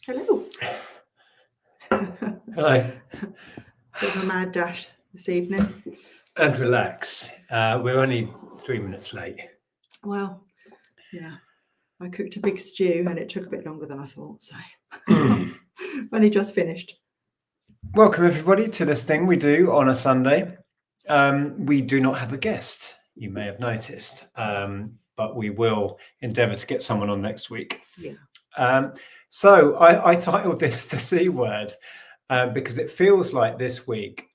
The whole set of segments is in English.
Hello. Hello. Bit of a mad dash this evening. And relax. We're only 3 minutes late. Well, yeah. I cooked a big stew and it took a bit longer than I thought, so only just finished. Welcome everybody to this thing we do on a Sunday. We do not have a guest, you may have noticed, but we will endeavour to get someone on next week. Yeah. So I titled this the C word because it feels like this week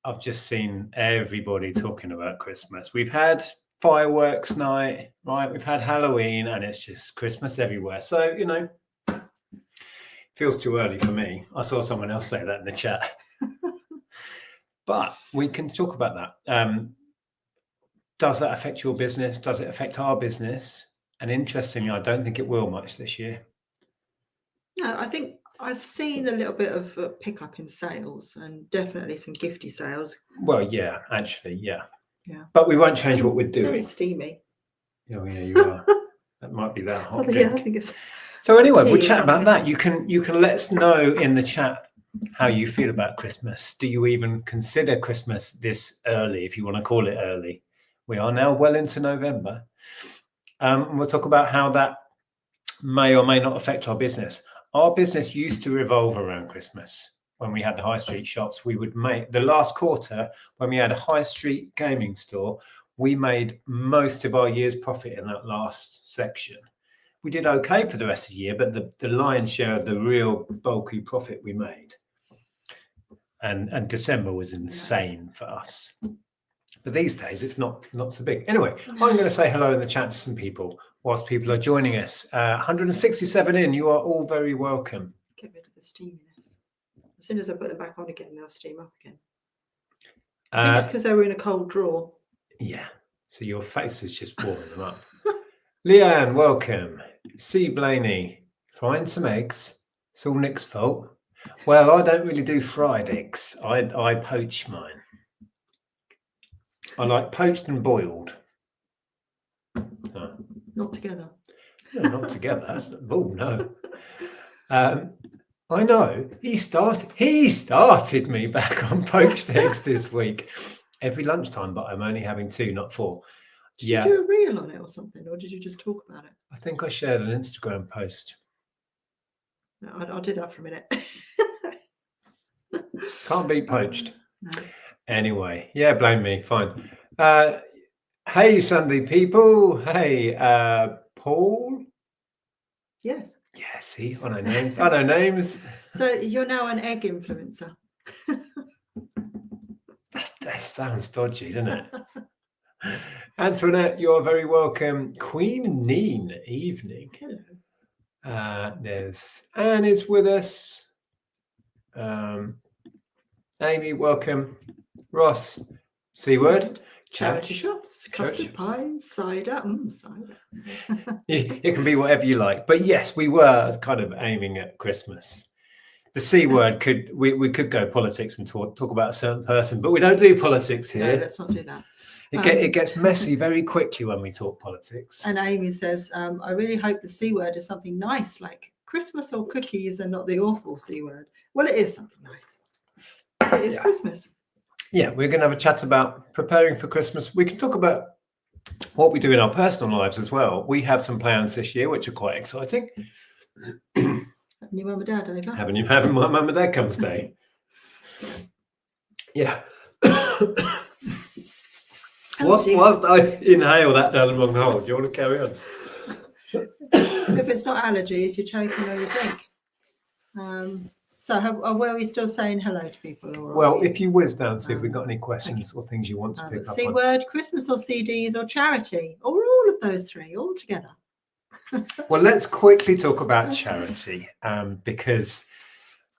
I've just seen everybody talking about Christmas. We've had fireworks night, right? We've had Halloween and it's just Christmas everywhere. So, you know, feels too early for me. I saw someone else say that in the chat. But we can talk about that. Does that affect your business? Does it affect our business? And interestingly, I don't think it will much this year. No, I think I've seen a little bit of a pickup in sales and definitely some gifty sales. Well, yeah, actually, yeah. Yeah. But we won't change what we're doing. Very steamy. Oh, yeah, you are. That might be that hot. Yeah, I think it's. So anyway, we'll chat about that. You can let us know in the chat how you feel about Christmas. Do you even consider Christmas this early, if you want to call it early? We are now well into November. We'll talk about how that may or may not affect our business. Our business used to revolve around Christmas. When we had the high street shops, we would make the last quarter when we had a high street gaming store, we made most of our year's profit in that last section. We did okay for the rest of the year, but the lion's share of the real bulky profit we made. And December was insane for us. But these days, it's not so big. Anyway, I'm going to say hello in the chat to some people whilst people are joining us. 167 in, you are all very welcome. Get rid of the steaminess. As soon as I put them back on again, they'll steam up again. I think it's because they were in a cold drawer. Yeah, so your face is just warming them up. Leanne, welcome. C. Blaney, frying some eggs. It's all Nick's fault. Well, I don't really do fried eggs. I poach mine. I like poached and boiled. Oh. Not together. No, not together. Oh no. I know he started me back on poached eggs this week. Every lunchtime, but I'm only having 2, not 4. Did you do a reel on it or something, or did you just talk about it? I think I shared an Instagram post. No, I'll do that for a minute. Can't beat poached. No. Anyway, yeah, blame me. Fine. Hey, Sunday people. Hey, Paul. Yes. Yeah, see, I know names. I know names. So you're now an egg influencer. That sounds dodgy, doesn't it? Antoinette, you're very welcome. Queen Neen, evening. Hello. There's Anne is with us. Amy, welcome. Ross, C word. Charity shops, custard pies, cider. Cider. It can be whatever you like. But yes, we were kind of aiming at Christmas. The C word we could go politics and talk about a certain person, but we don't do politics here. No, let's not do that. It gets messy very quickly when we talk politics. And Amy says, I really hope the C word is something nice, like Christmas or cookies and not the awful C word. Well, it is something nice. It is Christmas. Yeah, we're going to have a chat about preparing for Christmas. We can talk about what we do in our personal lives as well. We have some plans this year, which are quite exciting. Having your mum and dad over? Having my mum and dad come stay. Yeah. Whilst I inhale that down the wrong hole, do you want to carry on? If it's not allergies, you're choking on your drink. So were we still saying hello to people? Well, if you whiz down, see if we've got any questions or things you want to pick up on. C word, Christmas or CDs or charity, or all of those three, all together. Well, let's quickly talk about charity because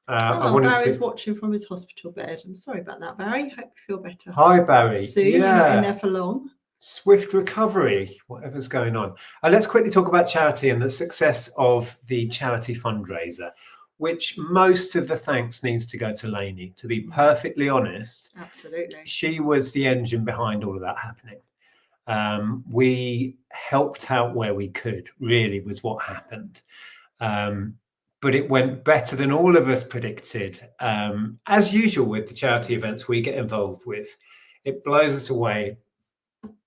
Barry's watching from his hospital bed. I'm sorry about that, Barry. Hope you feel better. Hi, Barry. Soon, you're not in there for long. Swift recovery, whatever's going on. Let's quickly talk about charity and the success of the charity fundraiser, which most of the thanks needs to go to Lainey, to be perfectly honest. Absolutely. She was the engine behind all of that happening. We helped out where we could, really was what happened. but it went better than all of us predicted. As usual with the charity events we get involved with, it blows us away,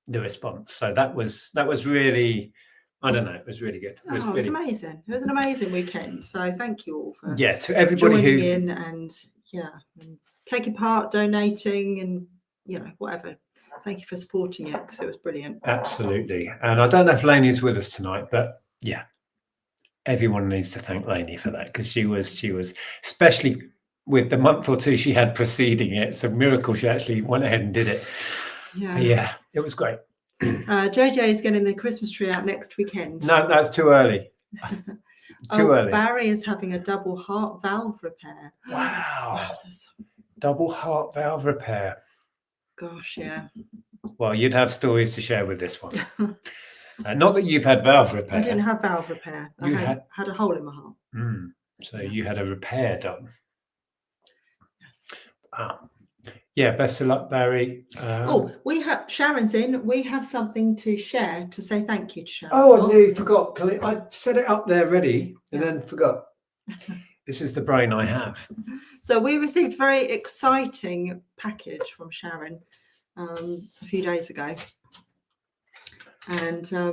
the response. So that was really, I don't know, it was really good. It was amazing. It was an amazing weekend. So thank you all for to everybody joining who in and taking part, donating, and whatever. Thank you for supporting it, because it was brilliant. Absolutely. And I don't know if Lainey's with us tonight, but everyone needs to thank Lainey for that, because she was especially with the month or two she had preceding it. It's a miracle she actually went ahead and did it. Yeah, it was great. JJ is getting the Christmas tree out next weekend. No, that's too early. Too early. Barry is having a double heart valve repair. Wow. Double heart valve repair. Gosh, yeah. Well, you'd have stories to share with this one. Not that you've had valve repair. I didn't have valve repair. I had a hole in my heart. So you had a repair done. Yes. Wow. Yeah, best of luck, Barry. We have Sharon's in. We have something to share to say thank you to Sharon. Oh, I nearly forgot. I set it up there ready and then forgot. This is the brain I have. So we received a very exciting package from Sharon a few days ago. And so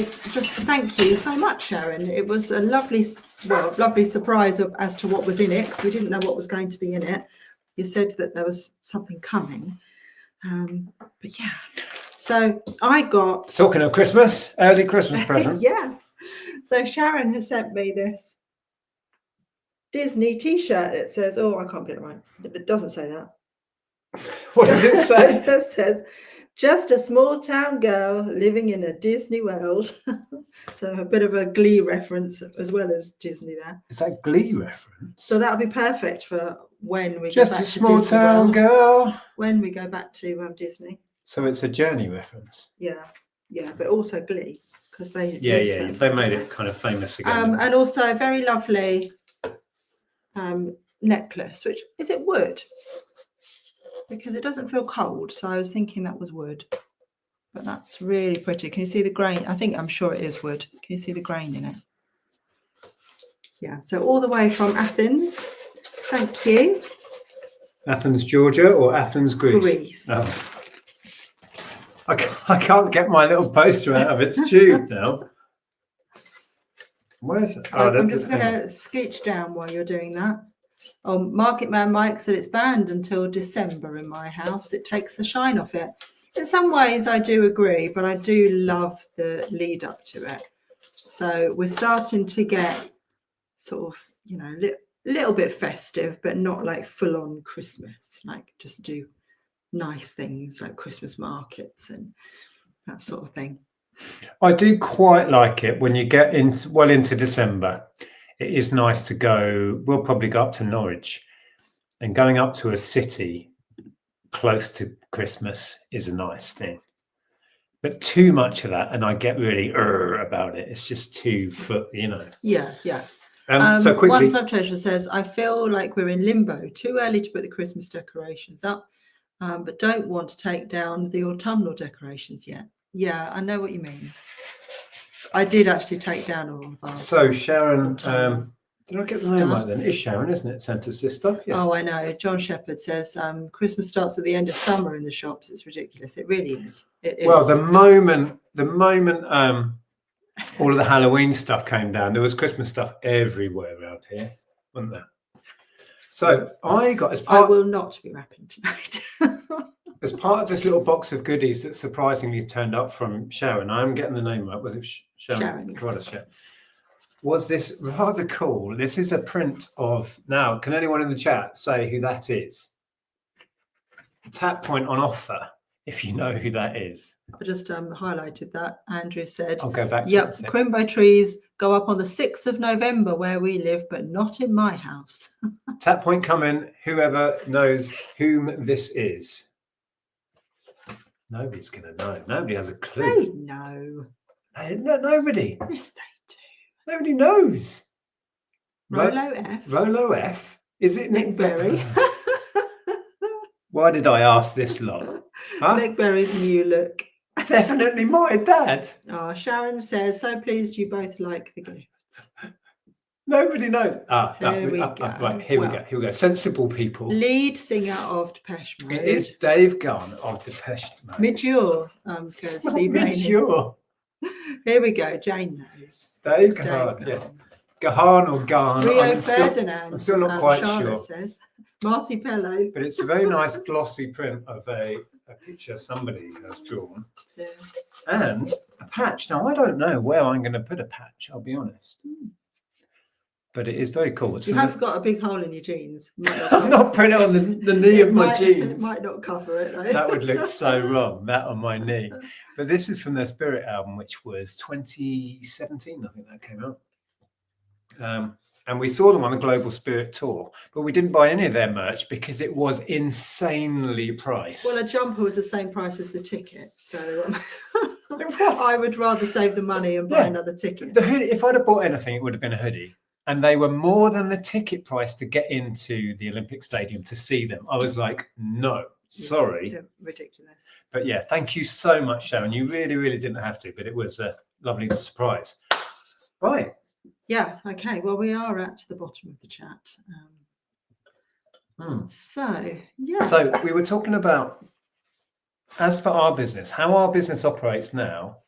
just thank you so much, Sharon. It was a lovely surprise as to what was in it, because we didn't know what was going to be in it. You said that there was something coming. But yeah, so I got... Talking of Christmas, early Christmas present. Yeah. So Sharon has sent me this Disney t-shirt. It says, I can't get it right. It doesn't say that. What does it say? It says, just a small town girl living in a Disney world. So a bit of a Glee reference as well as Disney there. Is that Glee reference? So that'll be perfect for when we just go back a small to town World, girl. when we go back to Disney. So it's a Journey reference. Yeah, but also Glee, because they they made it kind of famous again. And also a very lovely necklace, which is it wood? Because it doesn't feel cold, so I was thinking that was wood. But that's really pretty. Can you see the grain? I'm sure it is wood. Can you see the grain in it? Yeah, so all the way from Athens. Thank you. Athens, Georgia, or Athens, Greece? Greece. Oh. I can't get my little poster out of its tube now. Where's it? I'm just going to scooch down while you're doing that. Market Man Mike said it's banned until December in my house. It takes the shine off it. In some ways, I do agree, but I do love the lead up to it. So we're starting to get sort of, little bit festive, but not like full on Christmas. Like just do nice things like Christmas markets and that sort of thing. I do quite like it when you get into December. It is nice to go. We'll probably go up to Norwich, and going up to a city close to Christmas is a nice thing. But too much of that, and I get really about it. It's just too, Yeah. So quickly, One sub-treasure says, I feel like we're in limbo. Too early to put the Christmas decorations up, but don't want to take down the autumnal decorations yet. Yeah, I know what you mean. I did actually take down all of ours. So Sharon, did I get the name right then? It's Sharon, isn't it? Sent us this stuff. Yeah. Oh, I know. John Shepherd says Christmas starts at the end of summer in the shops. It's ridiculous. It really is. Well, the moment all of the Halloween stuff came down, there was Christmas stuff everywhere around here, wasn't there? So I will not be wrapping tonight. As part of this little box of goodies that surprisingly turned up from Sharon, I'm getting the name right. Was it Sharon? Yes. Was this rather cool? This is a print of, now, can anyone in the chat say who that is? Tap point on offer, if you know who that is. I just highlighted that. Andrea said, I'll go back to yep, Crimbo trees go up on the 6th of November where we live, but not in my house. Tap point coming, whoever knows whom this is. Nobody's going to know. Nobody has a clue. They know. Nobody. Yes, they do. Nobody knows. Rolo F. Rolo F. Is it Nick Berry? Why did I ask this lot? Huh? Nick Berry's new look. Definitely my dad. Oh, Sharon says, so pleased you both like the gifts. Nobody knows. Here we go. Right, here we go. Sensible people. Lead singer of Depeche Mode. It is Dave Gunn of Depeche Mode. Mature, says It's not C. Rainey. mature. Here we go. Jane knows. Dave It's Gahan, yes. Gahan or Gahan. Rio Ferdinand. I'm still not quite Charlotte sure. Says. Marty Pello. But it's a very nice glossy print of a picture somebody has drawn. And a patch. Now, I don't know where I'm going to put a patch, I'll be honest. But it is very cool. You have got a big hole in your jeans. I've not put it on the knee of my jeans. It might not cover it, though. That would look so wrong, that on my knee. But this is from their Spirit album, which was 2017, I think that came out. And we saw them on the Global Spirit Tour, but we didn't buy any of their merch because it was insanely priced. Well, a jumper was the same price as the ticket, so I would rather save the money and buy another ticket. The hoodie, if I'd have bought anything, it would have been a hoodie. And they were more than the ticket price to get into the Olympic Stadium to see them. I was like, no, sorry. Yeah, ridiculous. But yeah, thank you so much, Sharon. You really, really didn't have to, but it was a lovely surprise. Right. Yeah, okay. Well, we are at the bottom of the chat. So, yeah. So we were talking about, as for our business, how our business operates now,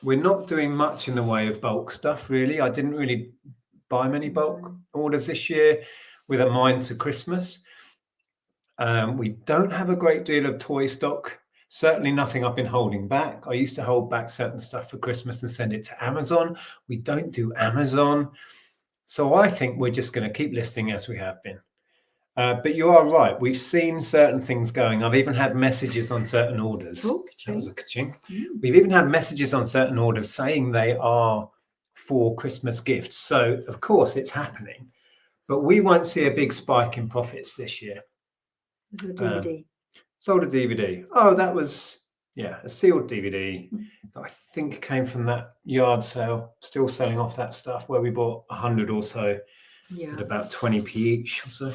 we're not doing much in the way of bulk stuff, really. I didn't really buy many bulk orders this year with a mind to Christmas. We don't have a great deal of toy stock. Certainly nothing I've been holding back. I used to hold back certain stuff for Christmas and send it to Amazon. We don't do Amazon. So I think we're just going to keep listing as we have been. But you are right. We've seen certain things going. I've even had messages on certain orders. Oh, that was a ka-ching. We've even had messages on certain orders saying they are for Christmas gifts. So, of course, it's happening. But we won't see a big spike in profits this year. Is it a DVD? Sold a DVD. Oh, that was, a sealed DVD that I think came from that yard sale. Still selling off that stuff where we bought 100 or so at about 20p each or so.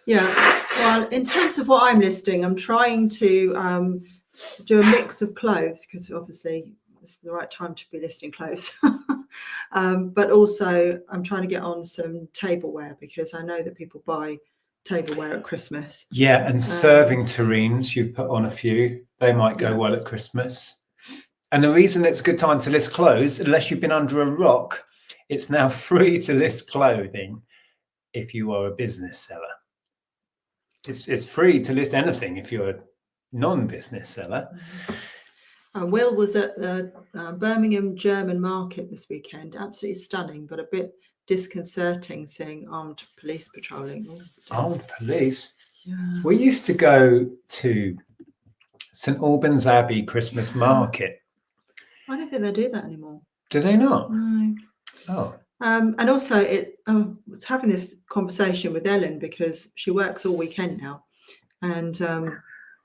Yeah. Well, in terms of what I'm listing, I'm trying to do a mix of clothes because obviously it's the right time to be listing clothes. But also I'm trying to get on some tableware because I know that people buy tableware at Christmas. Yeah, and serving terrines, you've put on a few. They might go well at Christmas. And the reason it's a good time to list clothes, unless you've been under a rock, it's now free to list clothing if you are a business seller. It's free to list anything if you're a non-business seller. Will was at the Birmingham German market this weekend. Absolutely stunning, but a bit disconcerting seeing armed police patrolling. Armed police? Yeah. We used to go to St Albans Abbey Christmas market. I don't think they do that anymore. Do they not? No. Oh. And also, I was having this conversation with Ellen because she works all weekend now, and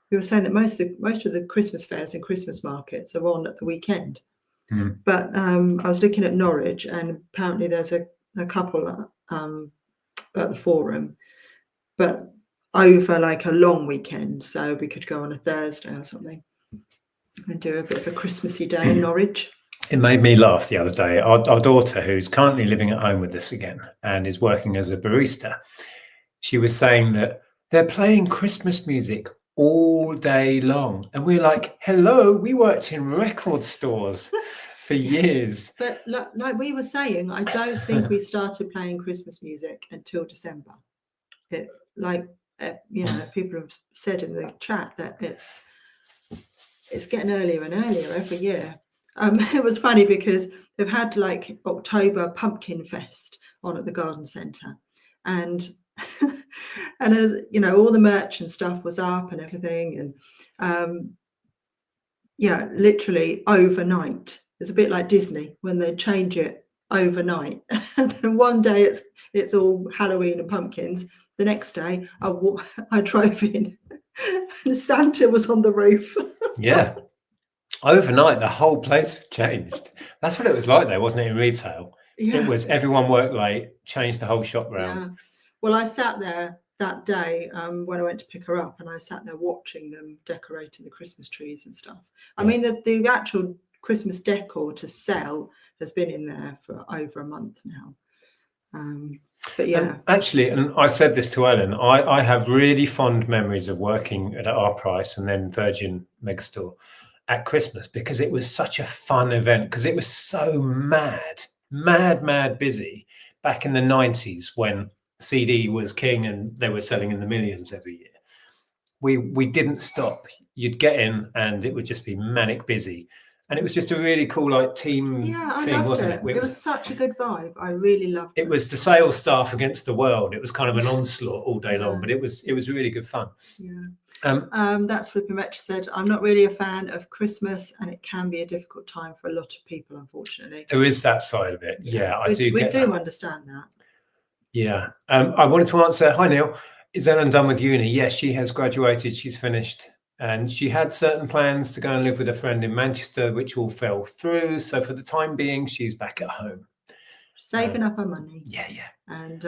we were saying that most of the Christmas fairs and Christmas markets are on at the weekend. But I was looking at Norwich, and apparently there's a couple at the Forum, but over like a long weekend, so we could go on a Thursday or something and do a bit of a Christmassy day in Norwich. It made me laugh the other day. Our daughter, who's currently living at home with us again and is working as a barista, she was saying that they're playing Christmas music all day long. And we're like, hello, we worked in record stores for years. But like we were saying, I don't think we started playing Christmas music until December. People have said in the chat that it's getting earlier and earlier every year. It was funny because they've had like October Pumpkin Fest on at the garden centre, and as all the merch and stuff was up and everything, and literally overnight. It's a bit like Disney when they change it overnight. And then one day it's all Halloween and pumpkins. The next day I drove in and Santa was on the roof. Yeah. Overnight, the whole place changed. That's what it was like though, wasn't it, in retail? Yeah. It was everyone worked late, changed the whole shop round. Yeah. Well, I sat there that day when I went to pick her up, and I sat there watching them decorating the Christmas trees and stuff. I mean, the actual Christmas decor to sell has been in there for over a month now. But yeah, And actually, and I said this to Ellen, I have really fond memories of working at our price and then Virgin Megastore at Christmas, because it was such a fun event, because it was so mad busy back in the 90s when CD was king and they were selling in the millions every year. We didn't stop. You'd get in and it would just be manic busy. And it was just a really cool team thing, wasn't it? It was such a good vibe. I really loved it. It was the sales staff against the world. It was kind of an onslaught all day long, but it was really good fun. Yeah. That's Flipper Metro said, I'm not really a fan of Christmas and it can be a difficult time for a lot of people, unfortunately. There is that side of it. Yeah, we do understand that. Yeah. I wanted to answer, hi Neil, is Ellen done with uni? Yes, she has graduated, she's finished. And she had certain plans to go and live with a friend in Manchester, which all fell through. So for the time being, she's back at home. Saving up her money. Yeah. And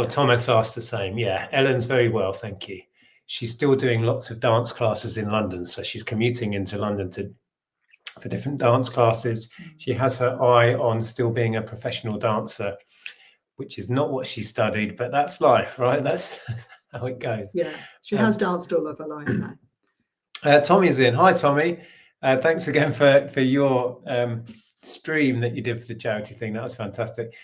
Thomas asked the same. Yeah, Ellen's very well, thank you. She's still doing lots of dance classes in London. So she's commuting into London for different dance classes. She has her eye on still being a professional dancer, which is not what she studied, but that's life, right? That's how it goes. Yeah, she has danced all of her life now. Tommy's in. Hi, Tommy. Thanks again for your stream that you did for the charity thing. That was fantastic.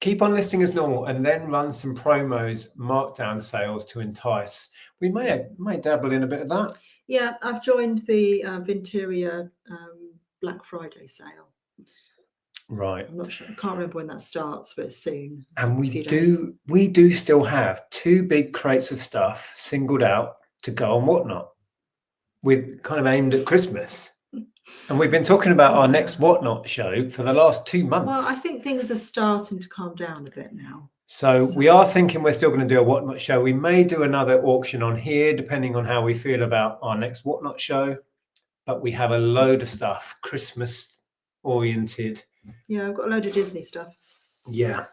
Keep on listing as normal and then run some promos, markdown sales to entice. We may dabble in a bit of that. Yeah, I've joined the Vinteria Black Friday sale. Right. I'm not sure. I can't remember when that starts, but it's soon. And we do still have 2 big crates of stuff singled out to go on Whatnot. We're kind of aimed at Christmas. And we've been talking about our next Whatnot show for the last 2 months. Well, I think things are starting to calm down a bit now. So we are thinking we're still going to do a Whatnot show. We may do another auction on here, depending on how we feel about our next Whatnot show. But we have a load of stuff, Christmas oriented. Yeah, I've got a load of Disney stuff. Yeah.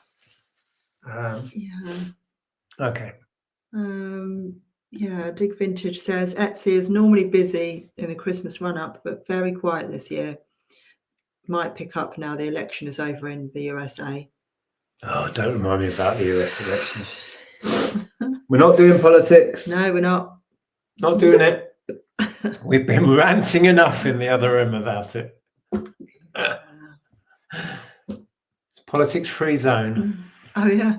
Okay. Yeah, Dig Vintage says Etsy is normally busy in the Christmas run-up, but very quiet this year. Might pick up now the election is over in the USA. Oh, don't remind me about the US election. We're not doing politics. No, we're not. Not doing it. We've been ranting enough in the other room about it. It's politics-free zone. Oh, yeah.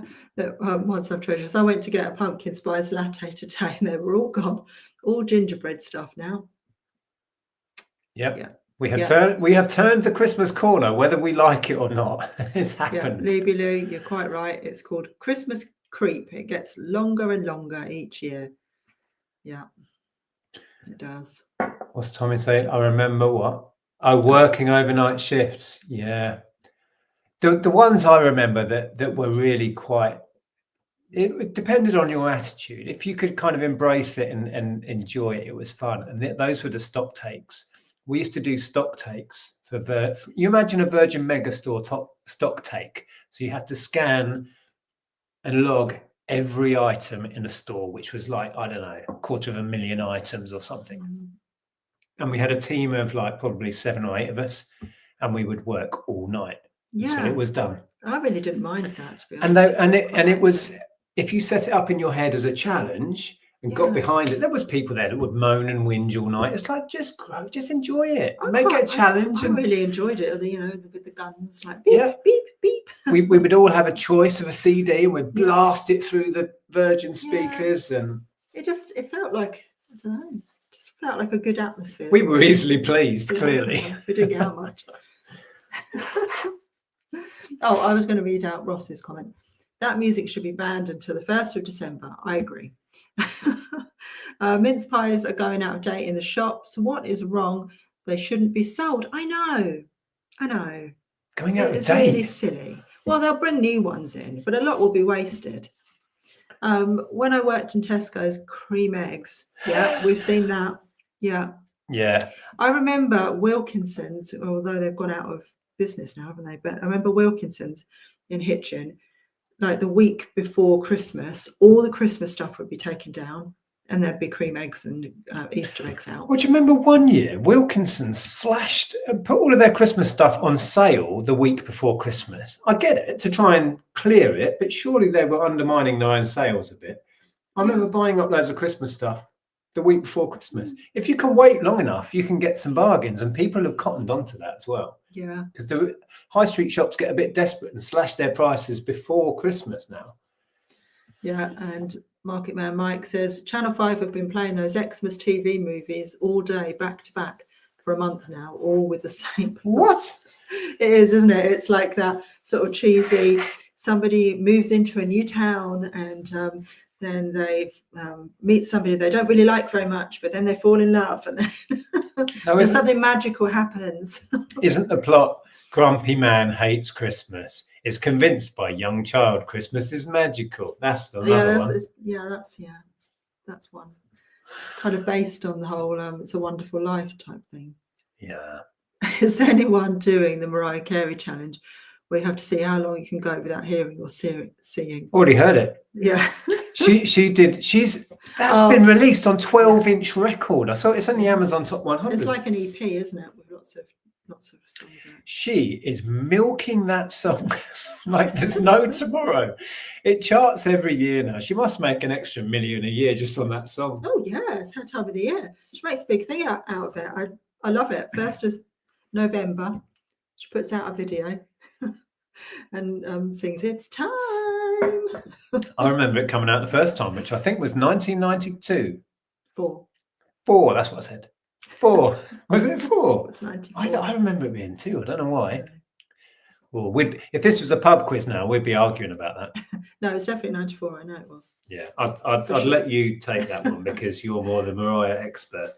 Once I've treasures. I went to get a pumpkin spice latte today and they were all gone. All gingerbread stuff now. Yep. Yeah. We have turned the Christmas corner, whether we like it or not. It's happened. Yeah, Libby Lou, you're quite right. It's called Christmas creep. It gets longer and longer each year. Yeah, it does. What's Tommy saying? I remember what? Oh, working overnight shifts. Yeah. The ones I remember that were really quite, it depended on your attitude. If you could kind of embrace it and enjoy it, it was fun. And those were the stock takes. We used to do stock takes for you imagine a Virgin Megastore stock take. So you have to scan and log every item in a store, which was like, I don't know, 250,000 items or something. And we had a team of like probably 7 or 8 of us, and we would work all night. Yeah. So it was done. I really didn't mind that, to be honest. And it was, if you set it up in your head as a challenge and got behind it, there was people there that would moan and whinge all night. It's like, just enjoy it. Make it a challenge. I really enjoyed it, with the guns, like beep, beep, beep. We would all have a choice of a CD and we'd blast it through the Virgin speakers. And it felt like, I don't know, just felt like a good atmosphere. We were easily pleased, clearly. We didn't get out much. Oh, I was going to read out Ross's comment. That music should be banned until the 1st of December. I agree. Mince pies are going out of date in the shops. What is wrong? They shouldn't be sold. I know. Going out of date? It's really silly. Well, they'll bring new ones in, but a lot will be wasted. When I worked in Tesco's, cream eggs. Yeah, we've seen that. Yeah. I remember Wilkinson's, although they've gone out of business now, haven't they? But I remember Wilkinson's in Hitchin, like the week before Christmas, all the Christmas stuff would be taken down And there'd be cream eggs and Easter eggs out. Well, do you remember one year Wilkinson put all of their Christmas stuff on sale the week before Christmas? I get it, to try and clear it, but surely they were undermining their own sales a bit. I remember buying up loads of Christmas stuff the week before Christmas. If you can wait long enough, you can get some bargains, and people have cottoned onto that as well. Yeah. Because the high street shops get a bit desperate and slash their prices before Christmas now. Yeah, and Market Man Mike says Channel 5 have been playing those Xmas TV movies all day, back to back, for a month now, all with the same. What? It is, isn't it? It's like that sort of cheesy, somebody moves into a new town and then they meet somebody they don't really like very much, but then they fall in love and then something magical happens. Isn't the plot grumpy man hates Christmas, is convinced by young child Christmas is magical? That's another one. That's one. Kind of based on the whole It's a Wonderful Life type thing. Yeah. Is anyone doing the Mariah Carey challenge where you have to see how long you can go without hearing or seeing? Already heard it. Yeah. She did. That's been released on 12-inch record. I saw it's on the Amazon Top 100. It's like an EP, isn't it? With lots of songs in it. She is milking that song like there's no tomorrow. It charts every year now. She must make an extra $1 million a year just on that song. Oh yeah, it's her time of the year. She makes a big thing out of it. I love it. First was November. She puts out a video and sings "It's Time." I remember it coming out the first time, which I think was 1992. Four. That's what I said. 4. Was it 4? It's 94. I remember it being 2. I don't know why. Well, if this was a pub quiz now, we'd be arguing about that. No, it's definitely 94. I know it was. Yeah, I'd let you take that one because you're more the Mariah expert.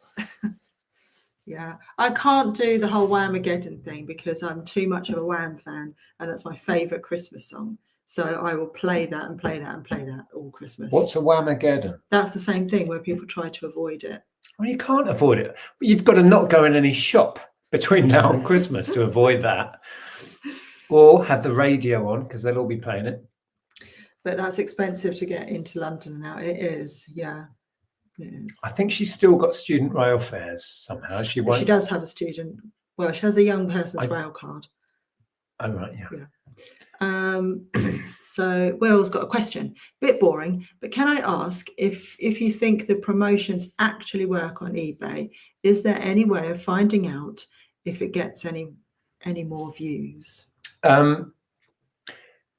Yeah, I can't do the whole Whamageddon thing because I'm too much of a Wham fan, and that's my favourite Christmas song. So I will play that and play that and play that all Christmas. What's a Whamageddon? That's the same thing where people try to avoid it. Well, you can't avoid it. You've got to not go in any shop between now and Christmas to avoid that. Or have the radio on because they'll all be playing it. But that's expensive to get into London now. It is, yeah. It is. I think she's still got student rail fares somehow. She does have a student. Well, she has a young person's rail card. Oh, right, yeah. So Will's got a question. Bit boring, but can I ask if you think the promotions actually work on eBay? Is there any way of finding out if it gets any more views?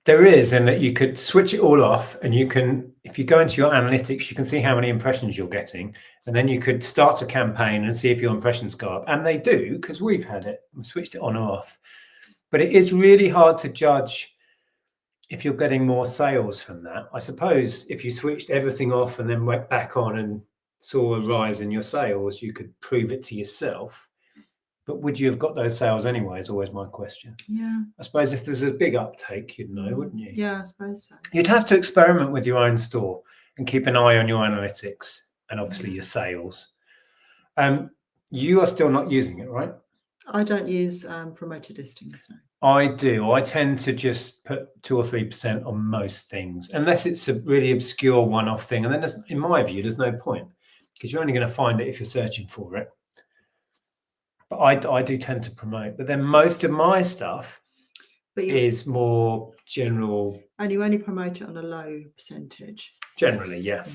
There is, in that you could switch it all off, and you can, if you go into your analytics, you can see how many impressions you're getting, and then you could start a campaign and see if your impressions go up. And they do, because we've had it. We switched it on or off. But it is really hard to judge if you're getting more sales from that. I suppose if you switched everything off and then went back on and saw a rise in your sales, you could prove it to yourself. But would you have got those sales anyway is always my question. Yeah. I suppose if there's a big uptake, you'd know, wouldn't you? Yeah, I suppose so. You'd have to experiment with your own store and keep an eye on your analytics and obviously your sales. You are still not using it, right? I don't use promoted listings. No. I do. I tend to just put 2 or 3% on most things, unless it's a really obscure one-off thing. And then, in my view, there's no point because you're only going to find it if you're searching for it. But I do tend to promote. But then most of my stuff is more general. And you only promote it on a low percentage. Generally, yeah.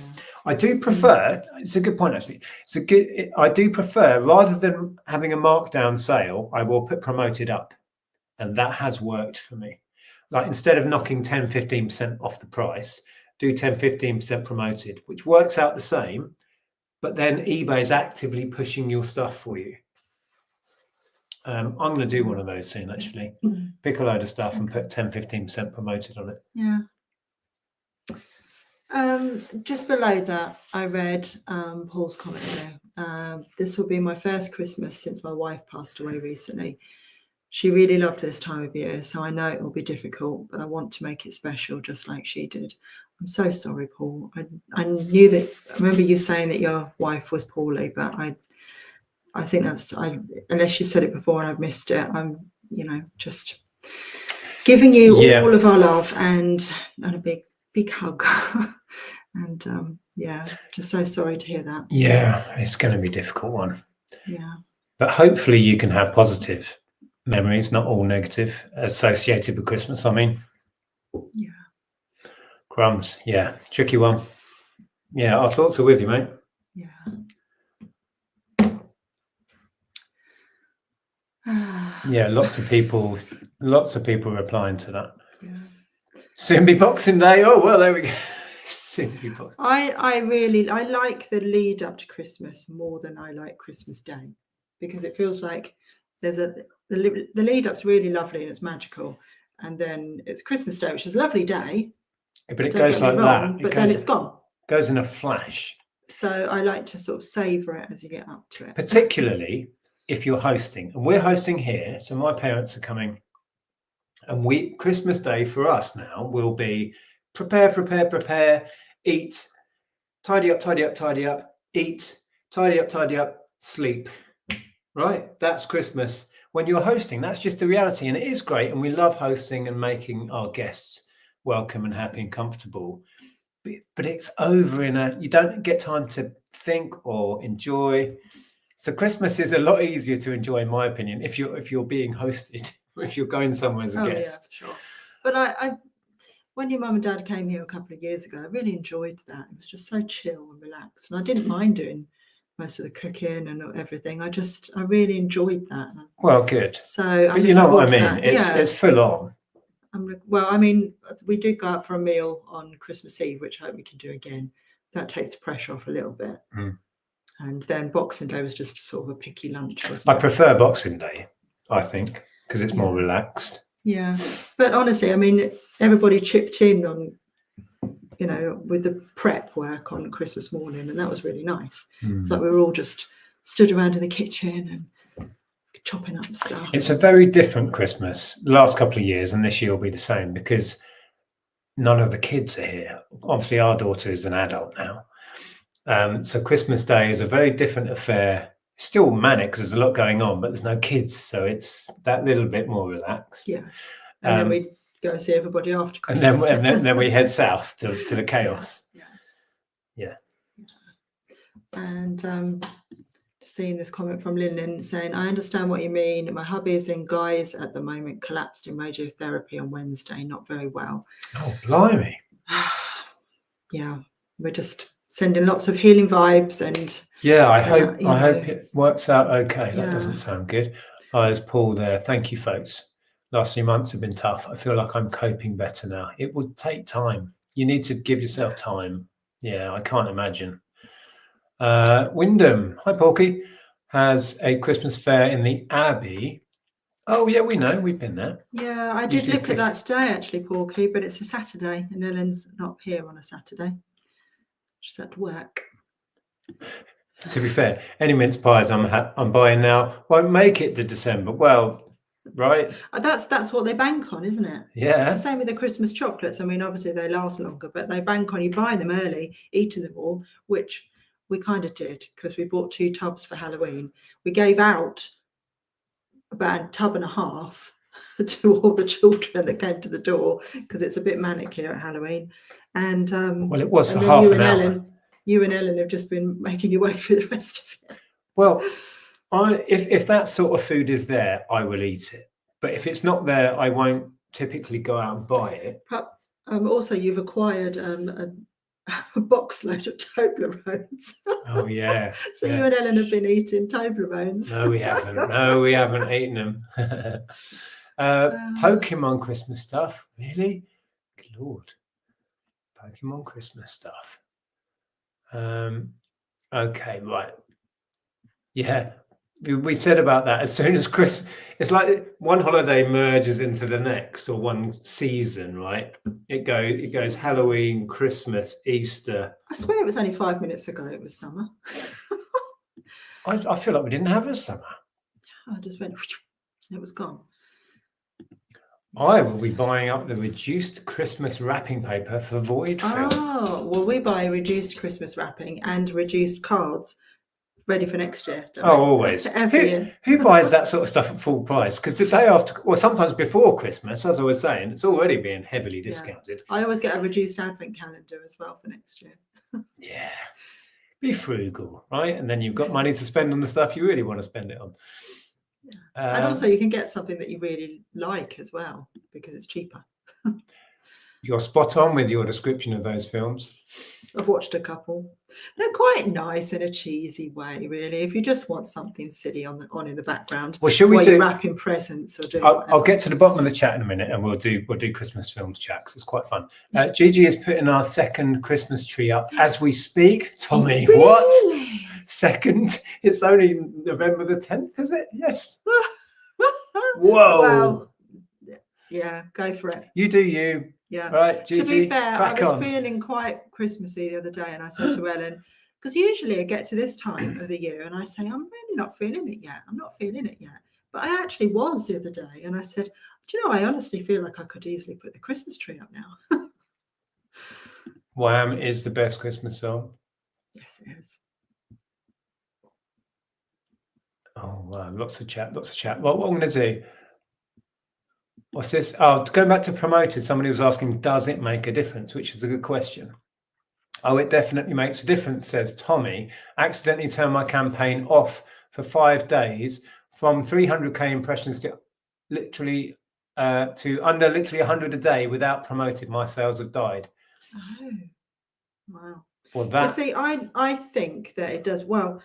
I do prefer, it's a good point actually. I do prefer, rather than having a markdown sale, I will put promoted up. And that has worked for me. Like instead of knocking 10, 15% off the price, do 10, 15% promoted, which works out the same, but then eBay is actively pushing your stuff for you. I'm going to do one of those soon, actually. Pick a load of stuff and put 10, 15% promoted on it. Yeah. Just below that, I read Paul's comment there. This will be my first Christmas since my wife passed away recently. She really loved this time of year, so I know it will be difficult, but I want to make it special just like she did. I'm so sorry, Paul. I knew that, I remember you saying that your wife was poorly, but I think that's, unless you said it before and I've missed it, I'm, just giving you all of our love and a big hug. And Yeah, just so sorry to hear that. Yeah, it's going to be a difficult one. Yeah. But hopefully you can have positive memories, not all negative, associated with Christmas. I mean, Yeah. crumbs. Yeah, tricky one. Yeah, our thoughts are with you, mate. Yeah. Yeah, lots of people replying to that. Yeah. Soon be Boxing Day. Oh, well, there we go. Soon be Boxing. I like the lead up to Christmas more than I like Christmas Day, because it feels like there's the lead up's really lovely and it's magical, and then it's Christmas Day, which is a lovely day. But it goes like that. But then it's gone. Goes in a flash. So I like to sort of savor it as you get up to it. Particularly if you're hosting, and we're hosting here, so my parents are coming, and Christmas Day for us now will be prepare, eat, tidy up, eat, tidy up, sleep. Right? That's Christmas. When you're hosting, that's just the reality, and it is great, and we love hosting and making our guests welcome and happy and comfortable. But it's over you don't get time to think or enjoy. So Christmas is a lot easier to enjoy, in my opinion, if you're being hosted, if you're going somewhere as a guest. Yeah, for sure. But I when your mum and dad came here a couple of years ago, I really enjoyed that. It was just so chill and relaxed, and I didn't mind doing most of the cooking and everything. I really enjoyed that. Well, good. So, but you know what I mean? It's full on. We did go out for a meal on Christmas Eve, which I hope we can do again. That takes the pressure off a little bit. And then Boxing Day was just sort of a picky lunch, wasn't it? I prefer Boxing Day, I think, because it's more relaxed. Yeah, but honestly, I mean, everybody chipped in on, with the prep work on Christmas morning, and that was really nice. It's like we were all just stood around in the kitchen and chopping up stuff. It's a very different Christmas the last couple of years, and this year will be the same because none of the kids are here. Obviously, our daughter is an adult now. So Christmas Day is a very different affair. It's still manic because there's a lot going on, but there's no kids, so it's that little bit more relaxed. Yeah, and then we go and see everybody after Christmas. And then we head south to the chaos. Yeah. And seeing this comment from Lynn saying, I understand what you mean. My hubby is in Guy's at the moment, collapsed in radiotherapy on Wednesday, not very well. Oh, blimey. Yeah, we're just sending lots of healing vibes, and I hope it works out okay. That doesn't sound good. There's Paul there. Thank you, folks. Last few months have been tough. I feel like I'm coping better now. It would take time. You need to give yourself time. Yeah, I can't imagine. Wyndham, hi Porky, has a Christmas fair in the Abbey. Oh yeah, we know, we've been there. Yeah, I did look at that today actually, Porky, but it's a Saturday and Ellen's not here on a Saturday. She's at work. To be fair, any mince pies I'm buying now won't make it to December. Well, right? That's what they bank on, isn't it? Yeah. It's the same with the Christmas chocolates. I mean, obviously they last longer, but they bank on you buying them early, eating them all, which we kind of did because we bought 2 tubs for Halloween. We gave out about a tub and a half to all the children that came to the door because it's a bit manic here at Halloween. And well, it was for half an hour. You and Ellen have just been making your way through the rest of it. Well, if that sort of food is there, I will eat it. But if it's not there, I won't typically go out and buy it. But also, you've acquired a box load of Toblerones. Oh yeah. So you and Ellen have been eating Toblerones. No, we haven't. No, we haven't eaten them. Pokemon Christmas stuff, really? Good Lord. Pokemon Christmas stuff. Okay, right. Yeah, we said about that. As soon as Christmas, it's like one holiday merges into the next, or one season, right? It goes Halloween, Christmas, Easter. I swear it was only 5 minutes ago it was summer. I feel like we didn't have a summer. I just went, it was gone. I will be buying up the reduced Christmas wrapping paper for void fill. Oh, well, we buy reduced Christmas wrapping and reduced cards ready for next year. Always. Every year. Who buys that sort of stuff at full price? Because the day after, or sometimes before Christmas, as I was saying, it's already being heavily discounted. I always get a reduced advent calendar as well for next year. Yeah. Be frugal, right? And then you've got money to spend on the stuff you really want to spend it on. And also you can get something that you really like as well because it's cheaper. You're spot on with your description of those films. I've watched a couple. They're quite nice in a cheesy way, really. If you just want something silly on in the background, well, shall we while do you're wrapping presents or doing I'll get to the bottom of the chat in a minute, and we'll do Christmas films chat 'cause it's quite fun. Gigi is putting our second Christmas tree up as we speak. Tommy, really? what? Second? It's only November the 10th, is it? Yes. Whoa. Well, yeah, go for it. You do you. Yeah. Right, Gigi. To be fair, I was on. feeling quite Christmassy the other day, and I said to Ellen, because usually I get to this time of the year and I say, I'm really not feeling it yet. I'm not feeling it yet. But I actually was the other day, and I said, do you know, I honestly feel like I could easily put the Christmas tree up now. Wham is the best Christmas song. Yes, it is. Oh, wow. Lots of chat. What I'm going to do. What's this? Oh, going back to promoted, somebody was asking, does it make a difference? Which is a good question. Oh, it definitely makes a difference, says Tommy. Accidentally turned my campaign off for 5 days from 300k impressions to literally under 100 a day without promoted. My sales have died. Oh, wow. Well, that. See, I think that it does. Well,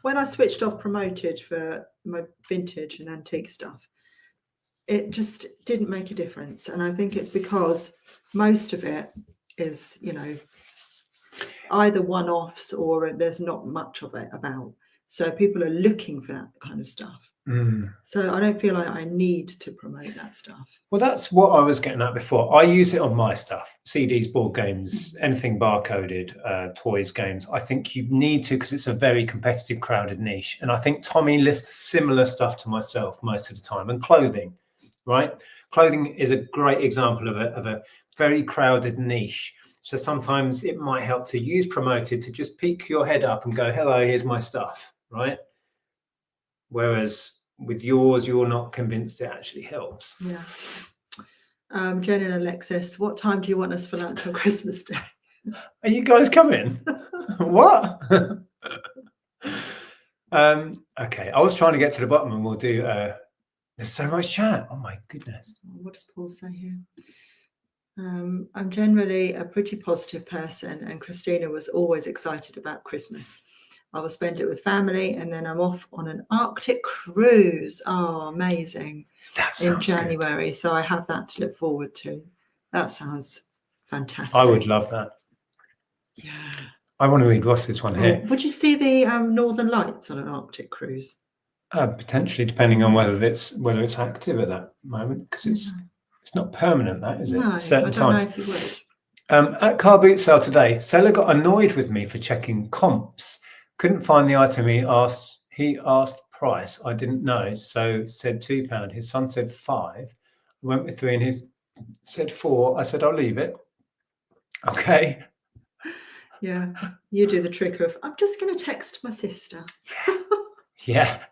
when I switched off promoted for my vintage and antique stuff, it just didn't make a difference. And I think it's because most of it is, you know, either one-offs or there's not much of it about. So people are looking for that kind of stuff. So I don't feel like I need to promote that stuff. Well, that's what I was getting at before. I use it on my stuff, CDs, board games, anything barcoded, toys, games. I think you need to, because it's a very competitive, crowded niche. And I think Tommy lists similar stuff to myself most of the time. And clothing, right? Clothing is a great example of a very crowded niche. So sometimes it might help to use promoted to just peek your head up and go, hello, here's my stuff, right? Whereas with yours, you're not convinced it actually helps. Yeah. Jen and Alexis, what time do you want us for lunch on Christmas Day? Are you guys coming? What? Okay, I was trying to get to the bottom, and we'll do. There's so much chat. Oh my goodness. What does Paul say here? I'm generally a pretty positive person, and Christina was always excited about Christmas. I will spend it with family, and then I'm off on an Arctic cruise. Oh, amazing. In January. Good. So I have that to look forward to. That sounds fantastic. I would love that. Yeah. I want to read Ross's one here. Would you see the Northern Lights on an Arctic cruise? Potentially, depending on whether it's active at that moment, because it's not permanent, that is it? No, Certain I don't times. know if you would. At car boot sale today, seller got annoyed with me for checking comps. Couldn't find the item he asked price. I didn't know, so said £2. His son said 5. I went with 3 and he said 4. I said, I'll leave it. Okay. Yeah, you do the trick of, I'm just going to text my sister. Yeah.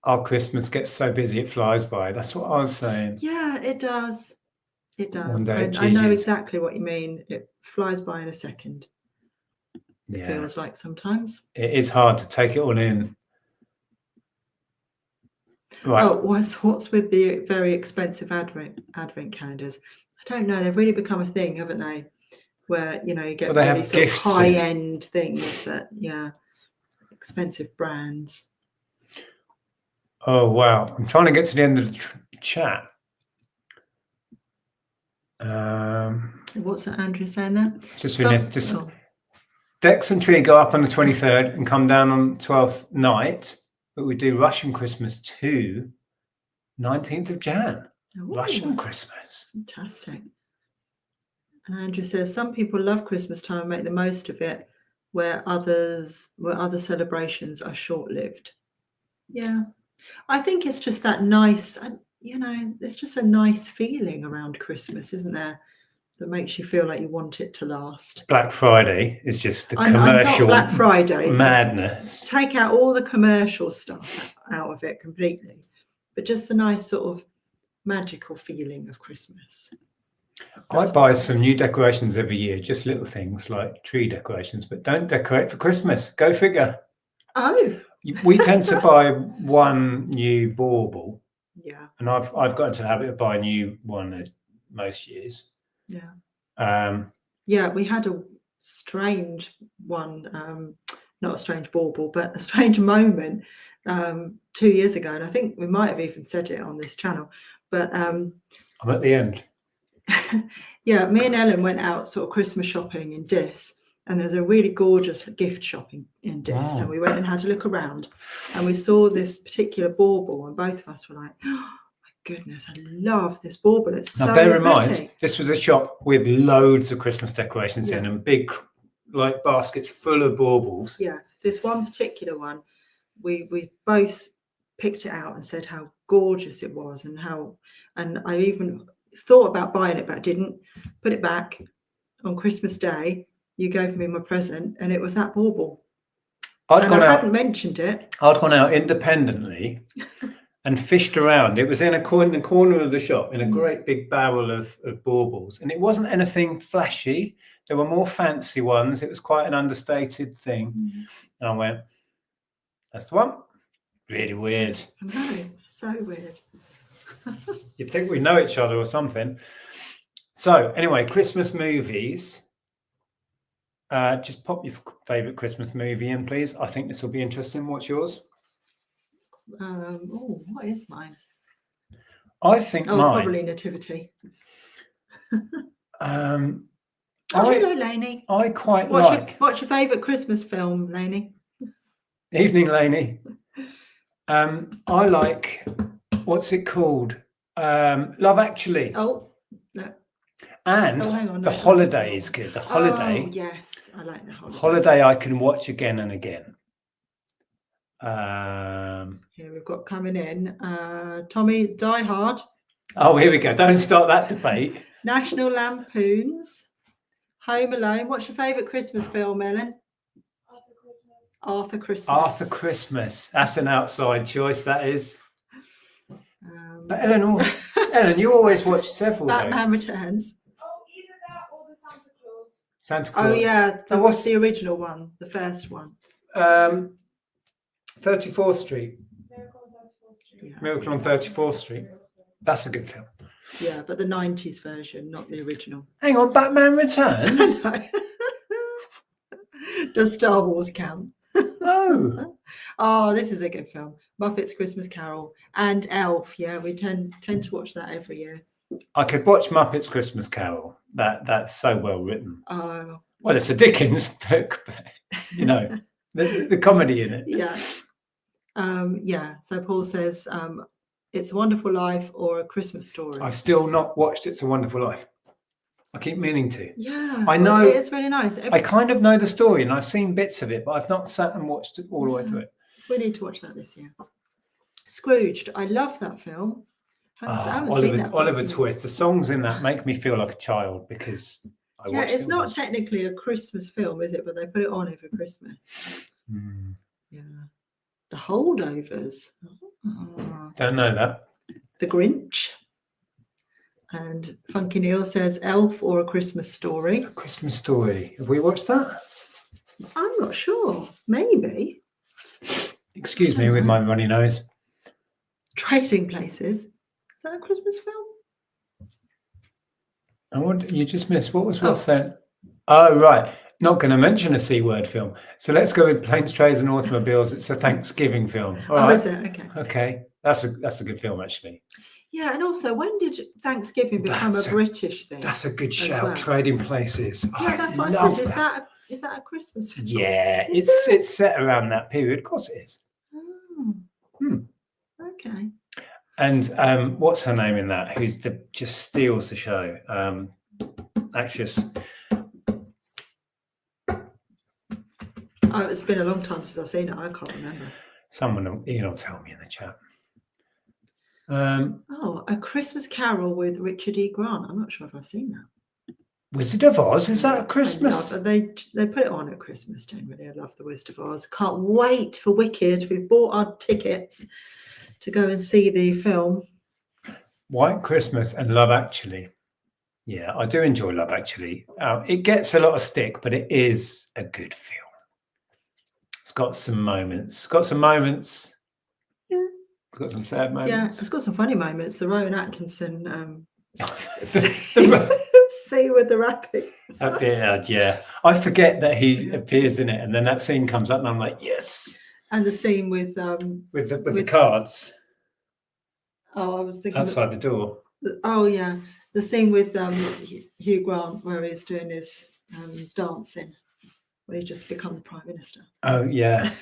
Our Christmas gets so busy, it flies by. That's what I was saying. Yeah, it does. It does. One day, I know exactly what you mean. It flies by in a second. It feels like sometimes. It is hard to take it all in. Right. Oh, what's with the very expensive advent calendars? I don't know. They've really become a thing, haven't they? Where, you know, you get really sort of high-end things that, expensive brands. Oh, wow. I'm trying to get to the end of the chat. What's that Andrea saying there? Decks and tree go up on the 23rd and come down on 12th night, but we do Russian Christmas too, 19th of Jan. Ooh, Russian Christmas. Fantastic. And Andrew says some people love Christmas time and make the most of it, where other celebrations are short-lived. Yeah, I think it's just that nice, it's just a nice feeling around Christmas, isn't there? That makes you feel like you want it to last. Black Friday is just the commercial Black Friday madness. Take out all the commercial stuff out of it completely, but just the nice sort of magical feeling of Christmas. I buy some new decorations every year, just little things like tree decorations, but don't decorate for Christmas. Go figure. Oh, We tend to buy one new bauble, yeah, and I've got into the habit of buying a new one most years. yeah. Yeah, we had a strange one, not a strange bauble, but a strange moment 2 years ago. And I think we might have even said it on this channel. But I'm at the end. yeah, me and Ellen went out sort of Christmas shopping in Dis, and there's a really gorgeous gift shopping in Dis. Wow. And we went and had a look around, and we saw this particular bauble, and both of us were like, oh, goodness, I love this bauble. It's now, so bear in pretty. mind, this was a shop with loads of Christmas decorations in Yeah. and big, like baskets full of baubles. Yeah, this one particular one, we both picked it out and said how gorgeous it was, and I even thought about buying it, but I didn't. Put it back on Christmas Day. You gave me my present, and it was that bauble. I hadn't mentioned it. I'd gone out independently and fished around. It was in the corner of the shop in a great big barrel of baubles. And it wasn't anything flashy. There were more fancy ones. It was quite an understated thing. And I went, that's the one. Really weird. I know, so weird. You'd think we know each other or something. So anyway, Christmas movies. Just pop your favourite Christmas movie in, please. I think this will be interesting. What's yours? What is mine? I think mine. Probably Nativity. Hello, Lainey. I quite like. What's your favourite Christmas film, Lainey? Evening, Lainey. I like. What's it called? Love Actually. Oh no. And hang on, The Holiday is good. The Holiday. Oh, yes, I like The Holiday. Holiday I can watch again and again. Here we've got coming in. Tommy, Die Hard. Oh, here we go. Don't start that debate. National Lampoons. Home Alone. What's your favourite Christmas film, Ellen? Arthur Christmas. Arthur Christmas. That's an outside choice, that is. But Ellen, you always watch several. Batman Returns. Oh, either that or the Santa Claus. Santa Claus. Oh yeah, what's the original one? The first one. 34th Street. Miracle on 34th Street. Yeah. Miracle on 34th Street. That's a good film. Yeah, but the 90s version, not the original. Hang on, Batman Returns? Does Star Wars count? No. Oh, this is a good film. Muppets Christmas Carol and Elf. Yeah, we tend to watch that every year. I could watch Muppets Christmas Carol. That's so well written. Oh. Well, it's a Dickens book, but you know, the comedy in it. Yeah. Yeah. So Paul says, It's a Wonderful Life or A Christmas Story. I've still not watched It's a Wonderful Life. I keep meaning to. Yeah. I know. It is really nice. I kind of know the story and I've seen bits of it, but I've not sat and watched it all the way through it. We need to watch that this year. Scrooged. I love that film. Oliver Twist. The songs in that make me feel like a child because I watched it. It's not technically a Christmas film, is it? But they put it on over Christmas. Yeah. The Holdovers. Oh. Don't know that. The Grinch. And Funky Neil says Elf or A Christmas Story. A Christmas Story. Have we watched that? I'm not sure. Maybe. Excuse me with my runny nose. Trading Places. Is that a Christmas film? And what you just missed? What was that? Oh, right. Not going to mention a C word film. So let's go with Planes, Trains and Automobiles. It's a Thanksgiving film. All right. Is it? Okay. Okay. That's a good film, actually. Yeah, and also, when did Thanksgiving become a British thing? That's a good shout. Well? Trading Places. Yeah, that's what I said. Is that a Christmas film? Yeah, it's set around that period. Of course it is. Oh. Okay. And what's her name in that? Who's just steals the show? Actress. Oh, it's been a long time since I've seen it. I can't remember. Someone, will tell me in the chat. A Christmas Carol with Richard E. Grant. I'm not sure if I've seen that. Wizard of Oz, is that a Christmas? They put it on at Christmas generally. I love the Wizard of Oz. Can't wait for Wicked. We've bought our tickets to go and see the film. White Christmas and Love Actually. Yeah, I do enjoy Love Actually. It gets a lot of stick, but it is a good film. It's got some moments. Got some moments. Yeah. It's got some sad Yeah, moments. it's got some funny moments. The Rowan Atkinson The- see with the rapping. yeah. I forget that he appears in it, and then that scene comes up, and I'm like, yes. And the scene with The cards I was thinking outside the door. oh yeah, the scene with Hugh Grant where he's doing his dancing, where he's just become the Prime Minister. Oh yeah.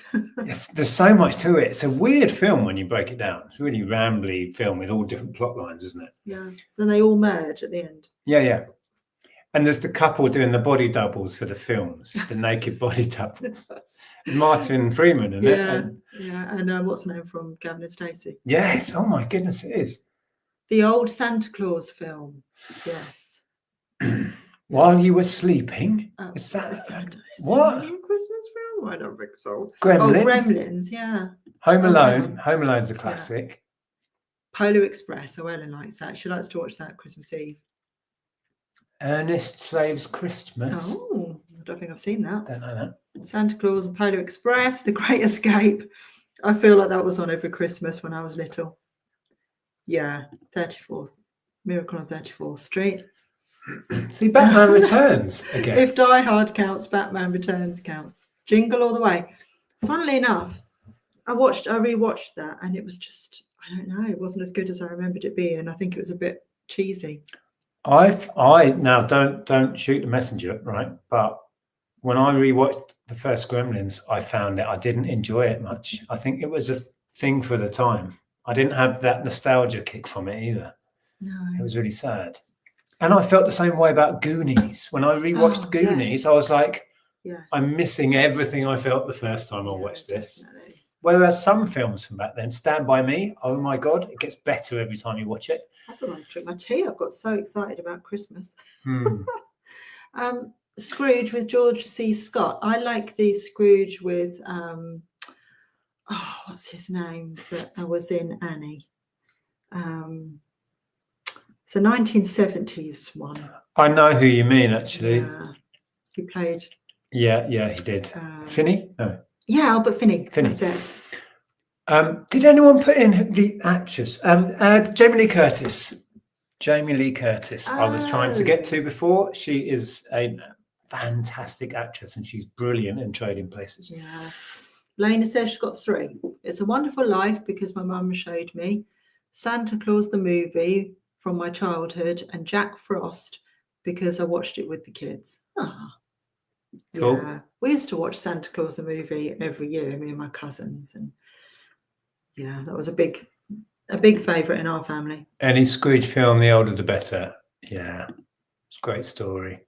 There's so much to it. It's a weird film when you break it down. It's a really rambly film with all different plot lines, isn't it? Yeah. Then they all merge at the end. Yeah. And there's the couple doing the body doubles for the films, the naked body doubles. Martin Freeman, isn't it? Yeah. And what's the name from Gavin and Stacey? Yes. Oh my goodness, it is. The old Santa Claus film. Yes. While you were sleeping. Oh, Is that what? A Christmas film? I don't think so. Gremlins? Oh, Gremlins, yeah. Home Oh, Alone. Home Alone's a classic. Polar Express. Oh, Ellen likes that. She likes to watch that Christmas Eve. Ernest Saves Christmas. Oh, I don't think I've seen that. Don't know that. Santa Claus and Polar Express, The Great Escape. I feel like that was on every Christmas when I was little. Yeah, 34th. Miracle on 34th Street. See, Batman Returns again. If Die Hard counts, Batman Returns counts. Jingle all the way. Funnily enough, I rewatched that and it was just, I don't know, it wasn't as good as I remembered it being. I think it was a bit cheesy. I now don't shoot the messenger, right? But when I rewatched the first Gremlins, I found that I didn't enjoy it much. I think it was a thing for the time. I didn't have that nostalgia kick from it either. No. It was really sad. And I felt the same way about Goonies. When I rewatched Goonies, I was like, I'm missing everything I felt the first time I watched this. Definitely. Whereas some films from back then, Stand By Me, oh my God, it gets better every time you watch it. I thought I'd drink my tea. I've got so excited about Christmas. Scrooge with George C. Scott. I like the Scrooge with what's his name that was in Annie. It's a 1970s one. I know who you mean, actually. Yeah. He played. Yeah, he did. Finney? No. Yeah, Albert Finney. Finney. That's it. Did anyone put in the actress? Jamie Lee Curtis. Jamie Lee Curtis. I was trying to get to before. She is a fantastic actress and she's brilliant in Trading Places. Yeah. Lena says she's got 3. It's a Wonderful Life because my mum showed me. Santa Claus the movie from my childhood and Jack Frost because I watched it with the kids. Cool. Yeah. We used to watch Santa Claus the movie every year, me and my cousins, and yeah, that was a big favourite in our family. Any Scrooge film, the older the better. Yeah, it's a great story.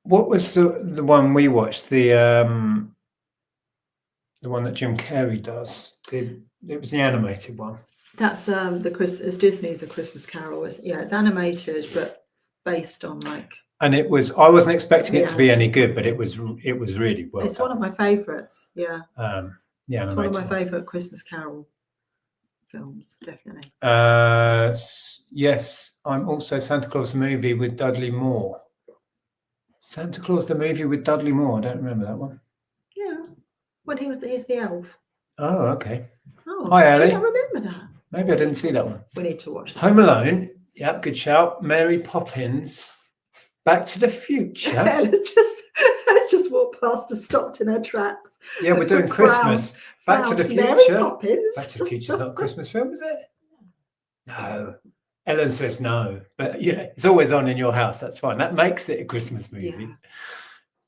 What was the one we watched? The one that Jim Carrey does. It was the animated one. That's it's Disney's A Christmas Carol. It's animated, but based on like. And it was. I wasn't expecting it to be any good, but it was really well. It's one of my favourites. Yeah. Yeah, it's one of my favourite Christmas Carol films, definitely. Yes, I'm also Santa Claus the movie with Dudley Moore. Santa Claus the movie with Dudley Moore. I don't remember that one. Yeah, when he's the elf. Oh, okay. Oh, hi, Ali. I remember that. Maybe I didn't see that one. We need to watch it. Home Alone. Yep, good shout. Mary Poppins. Back to the Future. Let's just walk past and stopped in her tracks. Yeah, we're doing Christmas. Back to the Future. Mary Poppins. Back to the Future's not a Christmas film, is it? No. Ellen says no, but yeah, it's always on in your house. That's fine. That makes it a Christmas movie. Yeah.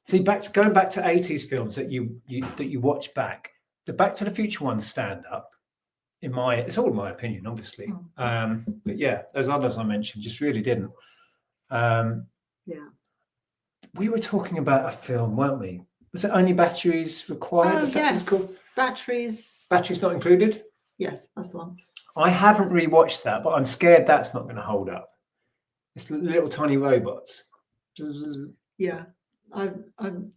See, going back to 80s films that you watch back, the Back to the Future ones stand up. It's all my opinion, obviously. But yeah, those others I mentioned just really didn't. Yeah. We were talking about a film, weren't we? Was it Only Batteries Required? Oh, yes. Batteries not included? Yes, that's the one. I haven't rewatched that, but I'm scared that's not going to hold up. It's little tiny robots. Yeah. I haven't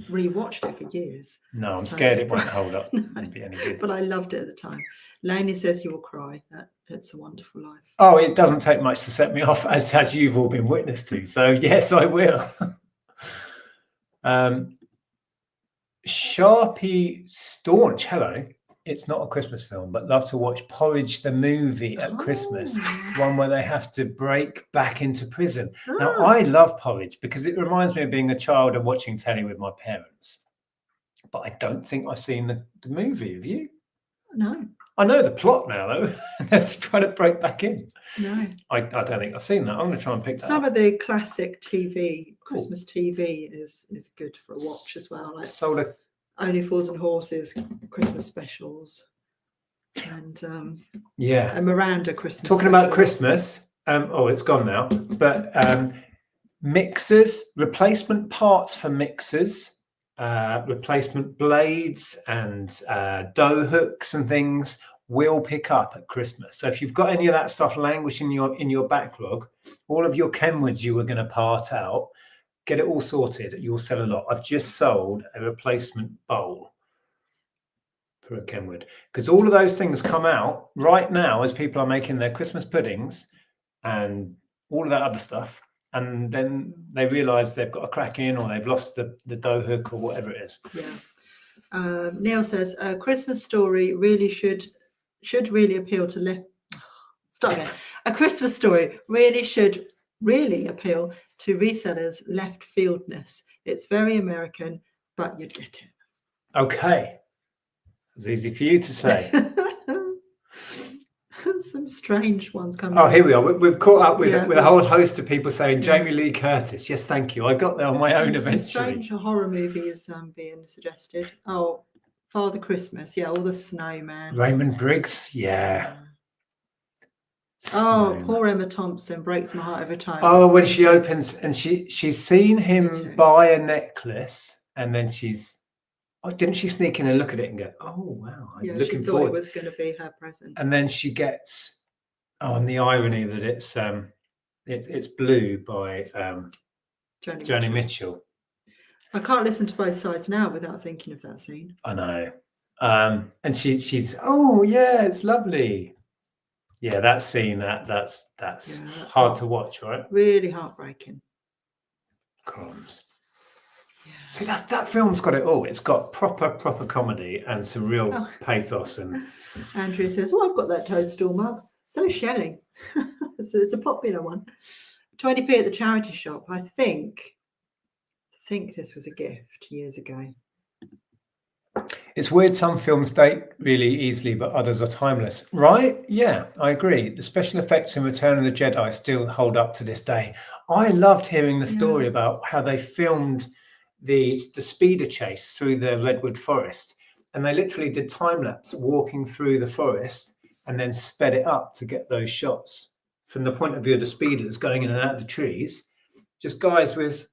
rewatched it for years. No, I'm scared it won't hold up. No, won't be any good. But I loved it at the time. Lainey says you will cry. It's a Wonderful Life. Oh, it doesn't take much to set me off, as you've all been witness to. So yes, I will. Sharpie Staunch, hello. It's not a Christmas film, but love to watch Porridge the movie at Christmas, one where they have to break back into prison. Now, I love Porridge because it reminds me of being a child and watching telly with my parents. But I don't think I've seen the movie. Have you? No. I know the plot now, though. They're trying to break back in. No. I don't think I've seen that. I'm going to try and pick that Some up. of the classic TV, Christmas TV is good for a watch as well. Like Solar. Only Fools and Horses, Christmas specials. And Yeah. a Miranda Christmas Talking about special. Christmas. Oh, it's gone now. But mixers, replacement parts for mixers, replacement blades and dough hooks and things will pick up at Christmas. So if you've got any of that stuff languishing in your backlog, all of your Kenwoods you were going to part out, get it all sorted. You'll sell a lot. I've just sold a replacement bowl for a Kenwood because all of those things come out right now as people are making their Christmas puddings and all of that other stuff. And then they realise they've got a crack in or they've lost the dough hook or whatever it is. Yeah. Neil says, a Christmas Story really should really appeal to Start again. A Christmas Story should really appeal to resellers' left fieldness. It's very American, but you'd get it. Okay. It's easy for you to say. Some strange ones coming. Oh, here we are. We've caught up with a whole host of people saying Jamie Lee Curtis. Yes, thank you. I got there on my own eventually. Strange horror movies being suggested. Oh, Father Christmas. Yeah, all the snowman. Raymond Briggs. Yeah. Oh, Snowman. poor Emma Thompson breaks my heart every time. Oh, when she opens and she's seen him buy a necklace and then didn't she sneak in and look at it and go, oh wow, I'm looking she thought forward. it was going to be her present. And then she gets, and the irony that it's Blue by Joni Mitchell. I can't listen to both sides now without thinking of that scene. I know. And she's oh yeah, it's lovely. Yeah, that scene that's hard to watch, right? Really heartbreaking. Crumbs. Yeah. So that film's got it all. It's got proper comedy and some real pathos. And Andrea says, "Oh, I've got that toadstool mug. So Shelley." So it's a popular one. 20p at the charity shop. I think this was a gift years ago. It's weird some films date really easily, but others are timeless. Right? Yeah, I agree. The special effects in Return of the Jedi still hold up to this day. I loved hearing the story about how they filmed the speeder chase through the redwood forest, and they literally did time lapse walking through the forest and then sped it up to get those shots from the point of view of the speeder that's going in and out of the trees. Just guys with,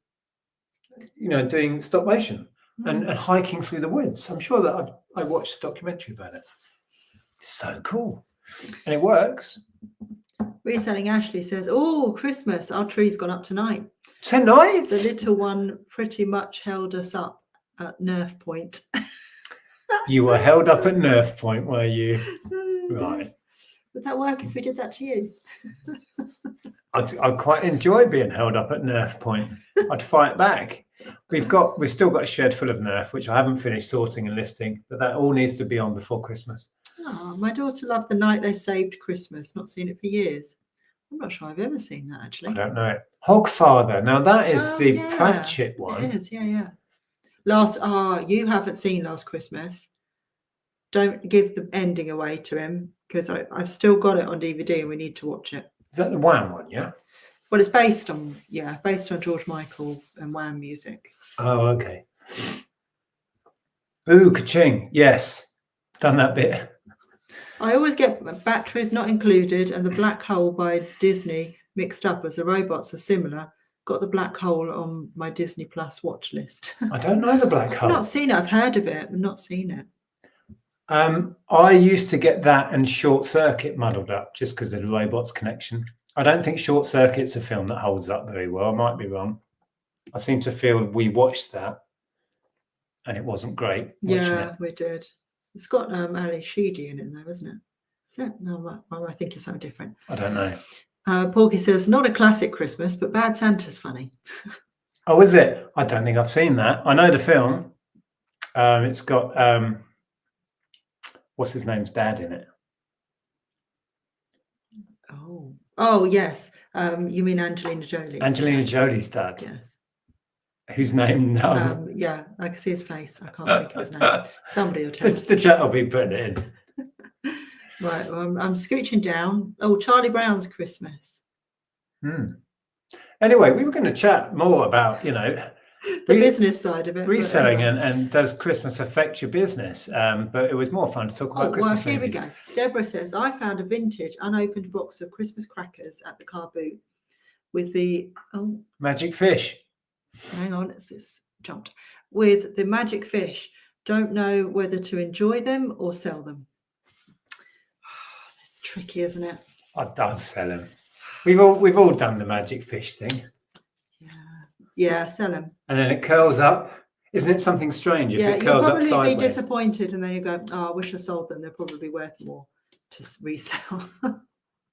doing stop motion. And hiking through the woods. I'm sure that I watched a documentary about it. It's so cool. And it works. Reselling Ashley says, oh, Christmas, our tree's gone up tonight. Tonight? The little one pretty much held us up at Nerf Point. You were held up at Nerf Point, were you? Right. Would that work if we did that to you? I'd quite enjoy being held up at Nerf Point. I'd fight back. We've still got a shed full of Nerf, which I haven't finished sorting and listing, but that all needs to be on before Christmas. Oh, my daughter loved The Night They Saved Christmas. Not seen it for years. I'm not sure I've ever seen that, actually. I don't know it. Hogfather. Now that is the Pratchett one. It is, yeah. You haven't seen Last Christmas. Don't give the ending away to him because I've still got it on DVD and we need to watch it. Is that the Wham one? Yeah. Well, it's based on George Michael and Wham music. Oh, okay. Ooh, ka-ching. Yes. Done that bit. I always get Batteries Not Included and The Black Hole by Disney mixed up as the robots are similar. Got The Black Hole on my Disney Plus watch list. I don't know The Black Hole. I've not seen it. I've heard of it, but not seen it. I used to get that and Short Circuit muddled up just because of the robots connection. I don't think Short Circuit's a film that holds up very well. I might be wrong. I seem to feel we watched that and it wasn't great. Yeah, we did. It's got Ali Sheedy in it, though, isn't it? Is it? No, I think it's something different. I don't know. Porky says, not a classic Christmas, but Bad Santa's funny. Oh, is it? I don't think I've seen that. I know the film. It's got what's his name's dad in it? Oh, yes. You mean Angelina Jolie? Angelina Jolie's dad. Yes. Whose name? No. Yeah, I can see his face. I can't think of his name. Somebody will tell us. The chat will be putting it in. Right, well, I'm scooching down. Oh, Charlie Brown's Christmas. Anyway, we were going to chat more about, the business side of it. Reselling and does Christmas affect your business? But it was more fun to talk about Christmas. Well, here movies. we go. Deborah says, I found a vintage unopened box of Christmas crackers at the car boot with the magic fish. Hang on, it's jumped. With the magic fish. Don't know whether to enjoy them or sell them. It's tricky, isn't it? I'd sell them. We've all done the magic fish thing. Yeah, sell them. And then it curls up. Isn't it something strange if it curls up sideways? You'll probably be disappointed, and then you go, "Oh, I wish I sold them. They're probably worth more to resell."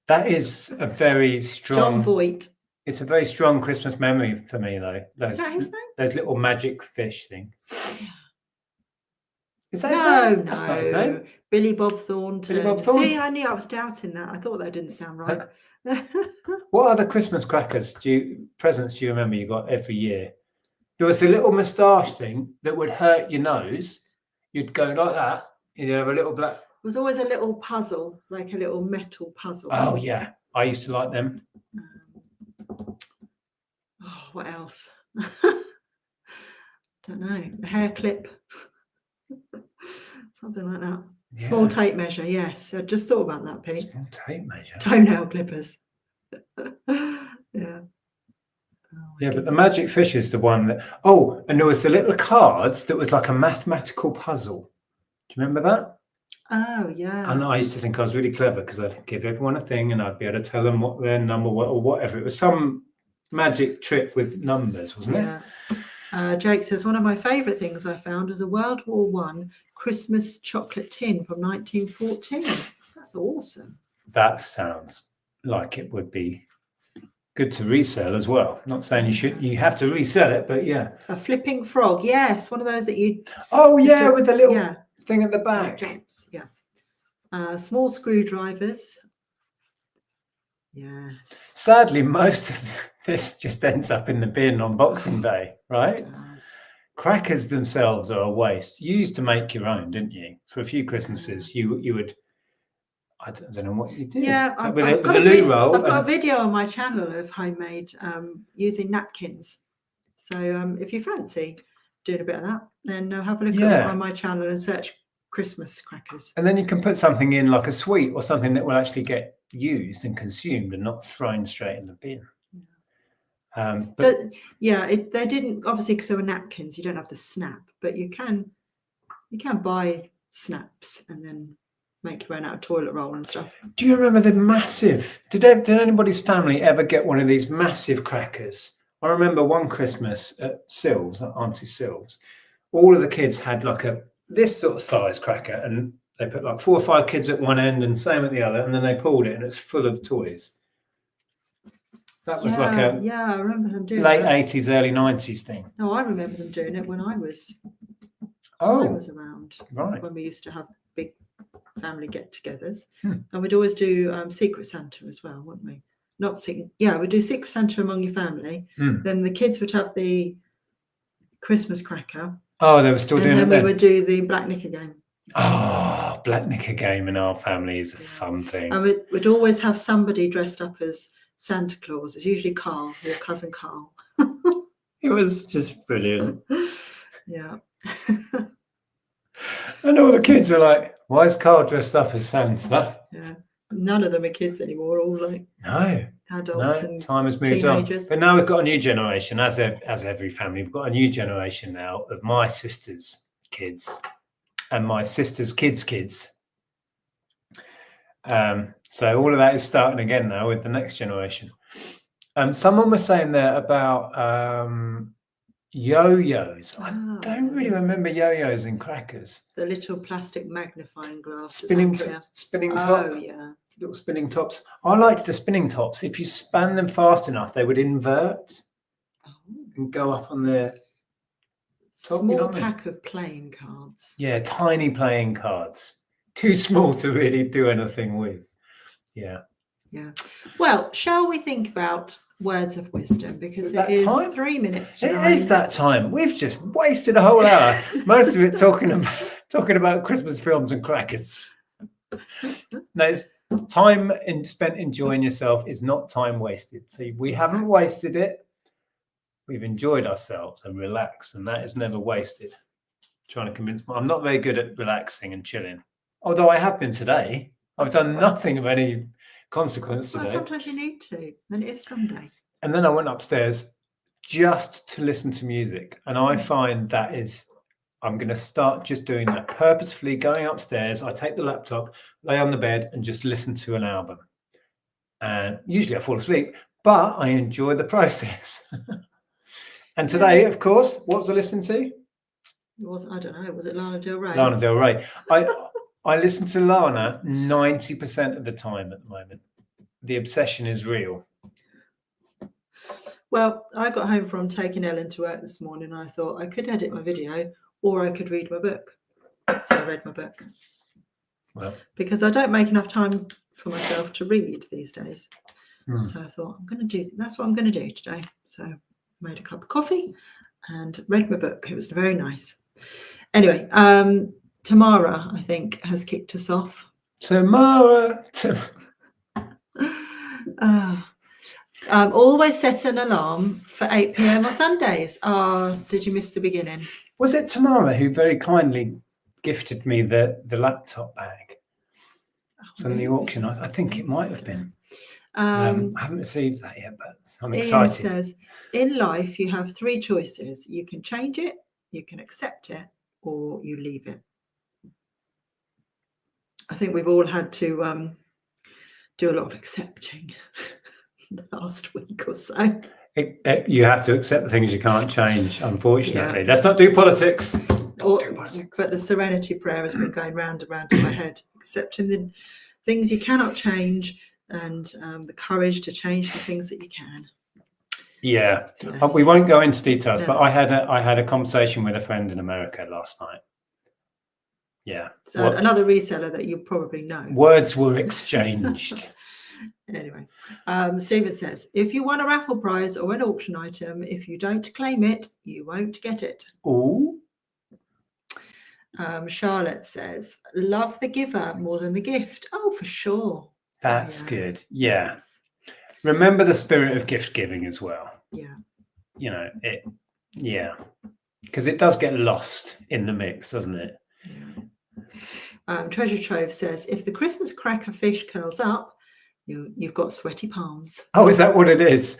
That is a very strong. John Voight. It's a very strong Christmas memory for me, though. Is that his name? Those little magic fish thing. Is that no, his name? That's not his name. Billy Bob Thornton. Billy Bob Thornton. See, I knew I was doubting that. I thought that didn't sound right. What other Christmas crackers presents do you remember you got every year? There was a little moustache thing that would hurt your nose. You'd go like that, and you'd have a little black. It was always a little puzzle, like a little metal puzzle. Oh yeah, I used to like them. What else? Don't know. A hair clip. Something like that. Yeah. Small tape measure, yes. I just thought about that, Pete. Small tape measure. Toenail clippers. Yeah. Yeah, but the magic fish is the one that. Oh, and there was the little cards that was like a mathematical puzzle. Do you remember that? Oh yeah. And I used to think I was really clever because I'd give everyone a thing and I'd be able to tell them what their number was or whatever. It was some magic trick with numbers, wasn't it? Jake says, one of my favourite things I found was a World War I Christmas chocolate tin from 1914. That's awesome. That sounds like it would be good to resell as well. Not saying you have to resell it, but yeah. A flipping frog, yes, one of those that you. Oh yeah, with the little thing at the back. Yeah. Small screwdrivers. Yes. Sadly, most of this just ends up in the bin on Boxing Day, right? It does. Crackers themselves are a waste. You used to make your own, didn't you? For a few Christmases, you would. I don't know what you did. Yeah, I've got a video on my channel of homemade using napkins. So if you fancy doing a bit of that, then have a look on my channel and search Christmas crackers. And then you can put something in like a sweet or something that will actually get used and consumed and not thrown straight in the bin. But they didn't, obviously, because there were napkins. You don't have the snap, but you can buy snaps and then make your own out of toilet roll and stuff. Do you remember the massive? Did anybody's family ever get one of these massive crackers? I remember one Christmas at Sills, at Auntie Sills, all of the kids had like this sort of size cracker, and they put like 4 or 5 kids at one end and same at the other, and then they pulled it, and it's full of toys. That was like a I remember them doing late 80s, early 90s thing. No, I remember them doing it when I was around. Right. When we used to have big family get-togethers, and we'd always do Secret Santa as well, wouldn't we? We'd do Secret Santa among your family. Then the kids would have the Christmas cracker. Oh, they were still doing it. And then we would do the Black Knicker game. Oh, Black Knicker game in our family is a fun thing. And we'd always have somebody dressed up as Santa Claus. It's usually Carl, your cousin Carl. It was just brilliant. Yeah. And all the kids were like, why is Carl dressed up as Santa? Yeah. None of them are kids anymore, all like adults and time has moved teenagers. on. But now we've got a new generation, as every family, we've got a new generation now of my sister's kids and my sister's kids. So all of that is starting again now with the next generation. Someone was saying there about Yo-yos. I Ah, don't really remember yo-yos and crackers. the little plastic magnifying glasses. Spinning Andrea. top. Oh yeah. Little spinning tops. I liked the spinning tops. If you span them fast enough, they would invert Oh. and go up on the top, you know Small what I mean? pack of playing cards. Yeah, tiny playing cards. Too small to really do anything with. Yeah. Yeah. Well, shall we think about words of wisdom? Because that it is time? 3 minutes to It 9. is that time. We've just wasted a whole hour. Most of it talking about Christmas films and crackers. No, time spent enjoying yourself is not time wasted. So we haven't wasted it. We've enjoyed ourselves and relaxed, and that is never wasted. Trying to convince I'm not very good at relaxing and chilling. Although I have been today. I've done nothing of any consequence today. Well, sometimes you need to, and it is Sunday. And then I went upstairs just to listen to music. And I find that I'm going to start just doing that purposefully, going upstairs. I take the laptop, lay on the bed and just listen to an album. And usually I fall asleep, but I enjoy the process. And today, of course, what was I listening to? I don't know. Was it Lana Del Rey? Lana Del Rey. I listen to Lana 90% of the time at the moment. The obsession is real. Well, I got home from taking Ellen to work this morning and I thought I could edit my video or I could read my book. So I read my book. Well, because I don't make enough time for myself to read these days. Hmm. So I thought that's what I'm going to do today. So I made a cup of coffee and read my book. It was very nice. Anyway, Tamara, I think, has kicked us off. Tamara. Always set an alarm for 8 p.m. on Sundays. Did you miss the beginning? Was it Tamara who very kindly gifted me the laptop bag from the auction? I think it might have been. I haven't received that yet, but I'm excited. Ian says, in life, you have 3 choices. You can change it, you can accept it, or you leave it. I think we've all had to do a lot of accepting last week or so. You have to accept the things you can't change, unfortunately. Yeah. Let's not do politics. But the serenity prayer has been going round and round in my head, accepting the things you cannot change and the courage to change the things that you can. Yeah, yes. We won't go into details, but I had a conversation with a friend in America last night. Yeah. So another reseller that you probably know. Words were exchanged. Anyway, Stephen says, if you won a raffle prize or an auction item, if you don't claim it, you won't get it. Ooh. Charlotte says, love the giver more than the gift. Oh, for sure. That's good. Yeah. Yes. Remember the spirit of gift giving as well. Yeah. You know, because it does get lost in the mix, doesn't it? Yeah. Treasure Trove says, if the Christmas cracker fish curls up, you've got sweaty palms. Oh, is that what it is?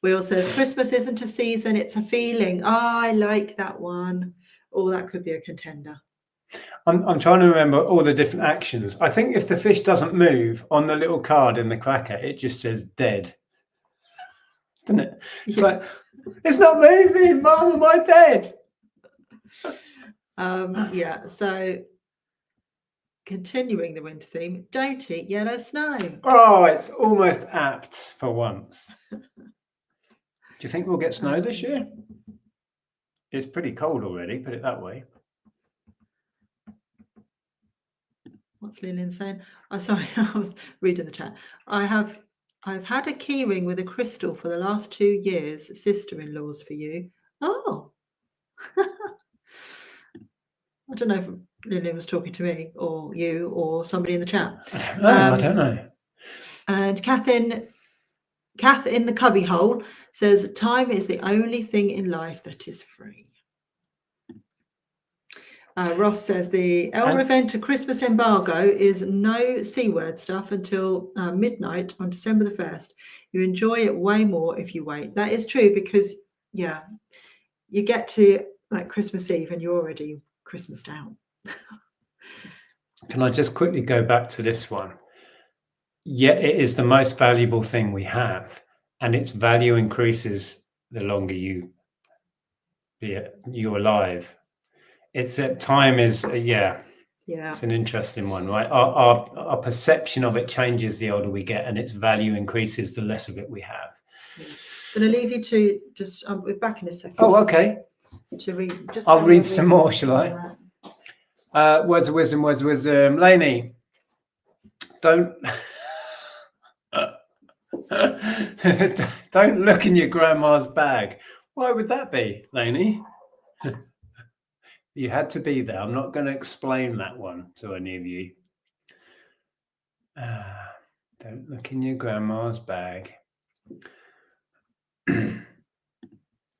Will says, Christmas isn't a season, it's a feeling. I like that one. Oh, that could be a contender. I'm trying to remember all the different actions. I think if the fish doesn't move on the little card in the cracker, it just says dead. Doesn't it? It's like, it's not moving, Mum, am I dead? Yeah, so continuing the winter theme, don't eat yellow snow. Oh, it's almost apt for once. Do you think we'll get snow this year? It's pretty cold already, put it that way. What's Lillian saying? Oh, sorry, I was reading the chat. I've had a key ring with a crystal for the last 2 years. Sister-in-law's for you. Oh. I don't know if Lillian was talking to me or you or somebody in the chat. I don't know. And Kath in the cubbyhole says, time is the only thing in life that is free. Ross says the Elreventa Christmas embargo is no C-word stuff until midnight on December the 1st. You enjoy it way more if you wait. That is true because, yeah, you get to like Christmas Eve and you're already Christmased out. Can I just quickly go back to this one? Yeah, it is the most valuable thing we have, and its value increases the longer you're alive. It's time is Yeah. it's an interesting one, right? Our perception of it changes the older we get, and its value increases the less of it we have. Going to leave you to just. We're back in a second. Oh, okay. To read. Just I'll carry read on some reading. more, shall I? Words of wisdom. Lainey, don't don't look in your grandma's bag. Why would that be, Lainey? You had to be there. I'm not going to explain that one to any of you. Don't look in your grandma's bag.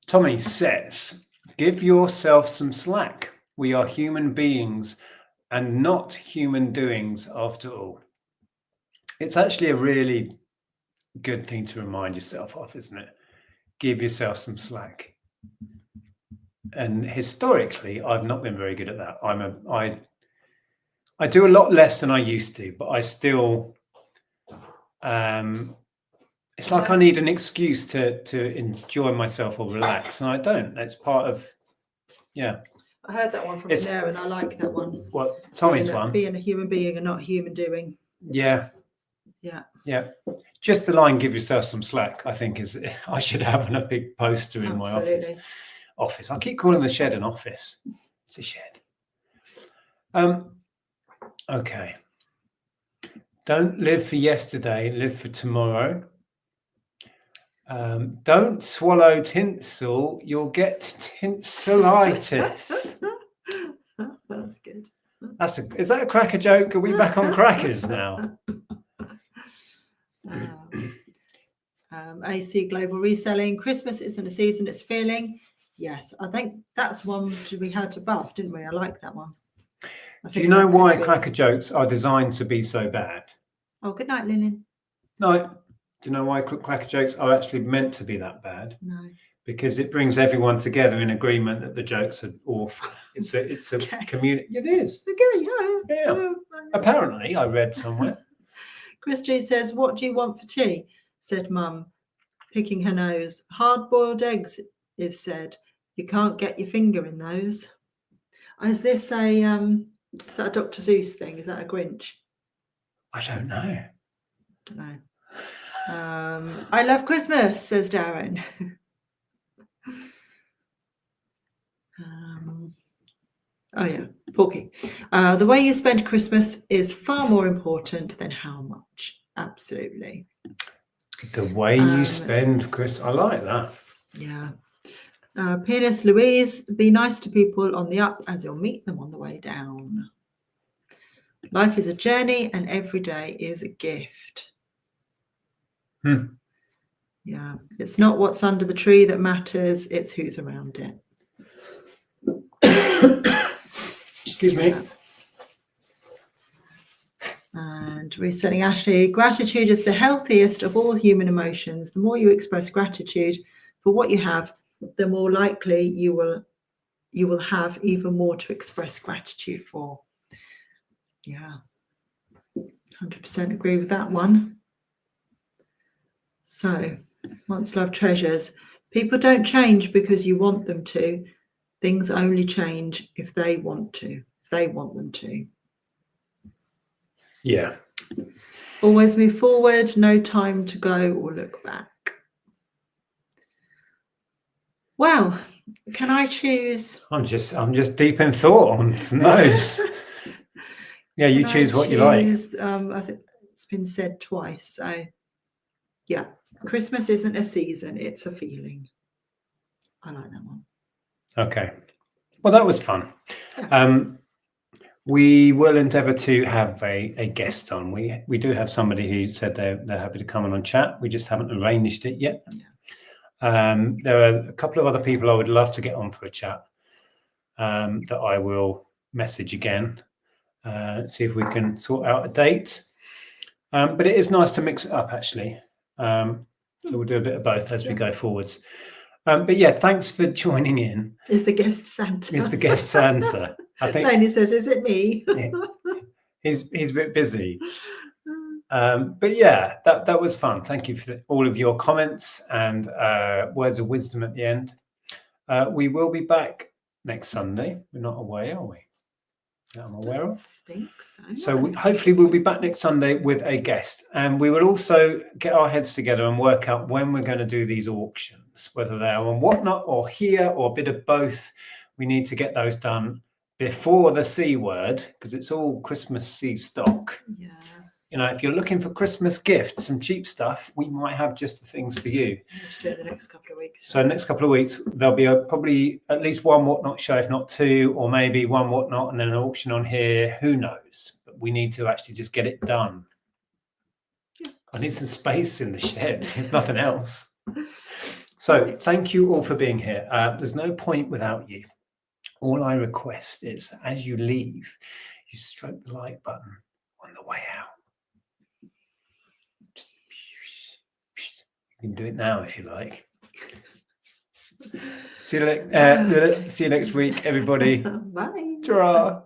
Tommy says, give yourself some slack. We are human beings and not human doings after all. It's actually a really good thing to remind yourself of, isn't it? Give yourself some slack. And historically, I've not been very good at that. I do a lot less than I used to, but I still, it's like I need an excuse to enjoy myself or relax, and I don't. That's part of, I heard that one from Andrea, and I like that one. What, Tommy's one? Being a human being and not human doing. Yeah. Just the line, give yourself some slack, I think I should have on a big poster in my office. I keep calling the shed an office. It's a shed. Okay. Don't live for yesterday, live for tomorrow. Don't swallow tinsel, you'll get tinselitis. That's good. Is that a cracker joke? Are we back on crackers now? AC Global Reselling. Christmas isn't a season, it's feeling. Yes, I think that's one we had above, didn't we? I like that one. Do you know why cracker jokes are designed to be so bad? Oh, good night, Lillian. No. Do you know why cracker jokes are actually meant to be that bad? No. Because it brings everyone together in agreement that the jokes are awful. It's a community. It is. Okay, yeah. Apparently, I read somewhere. Christy says, "What do you want for tea?" said Mum, picking her nose. "Hard-boiled eggs," is said. "You can't get your finger in those." Is this is that a Dr. Seuss thing? Is that a Grinch? I don't know. I love Christmas, says Darren. Oh yeah, Porky. The way you spend Christmas is far more important than how much. Absolutely. The way you spend Christmas. I like that. Yeah. Pianist Louise, be nice to people on the up as you'll meet them on the way down. Life is a journey and every day is a gift. Yeah. It's not what's under the tree that matters, it's who's around it. Excuse me. And reselling Ashley, gratitude is the healthiest of all human emotions. The more you express gratitude for what you have, the more likely you will have even more to express gratitude for. Yeah, 100% agree with that one. So, once love treasures, people don't change because you want them to. Things only change if they want to, if they want them to. Yeah. Always move forward, no time to go or look back. Well, can I choose? I'm just deep in thought on those. Yeah, you choose what you like. I think it's been said twice. So, yeah, Christmas isn't a season; it's a feeling. I like that one. Okay. Well, that was fun. Yeah. We will endeavour to have a guest on. We do have somebody who said they're happy to come on chat. We just haven't arranged it yet. Yeah. There are a couple of other people I would love to get on for a chat that I will message again, see if we can sort out a date. But it is nice to mix it up, actually. So we'll do a bit of both as we go forwards. But yeah, thanks for joining in. Is the guest Santa? Is the guest Santa? I think Laney says, "Is it me?" Yeah. He's a bit busy. But yeah, that was fun. Thank you for all of your comments and words of wisdom at the end. We will be back next Sunday. We're not away, are we? That I'm aware of. I think so. So hopefully we'll be back next Sunday with a guest, and we will also get our heads together and work out when we're going to do these auctions, whether they are on Whatnot or here or a bit of both. We need to get those done before the C word, because it's all Christmassy stock. Yeah. You know, if you're looking for Christmas gifts, some cheap stuff, we might have just the things for you. Let's do it the next couple of weeks. So next couple of weeks, there'll be probably at least one Whatnot show, if not two, or maybe one Whatnot and then an auction on here. Who knows? But we need to actually just get it done. Yeah. I need some space in the shed, if nothing else. So thank you all for being here. There's no point without you. All I request is, as you leave, you stroke the like button on the way out. You can do it now if you like. See you next week, everybody. Bye. Ta-ra.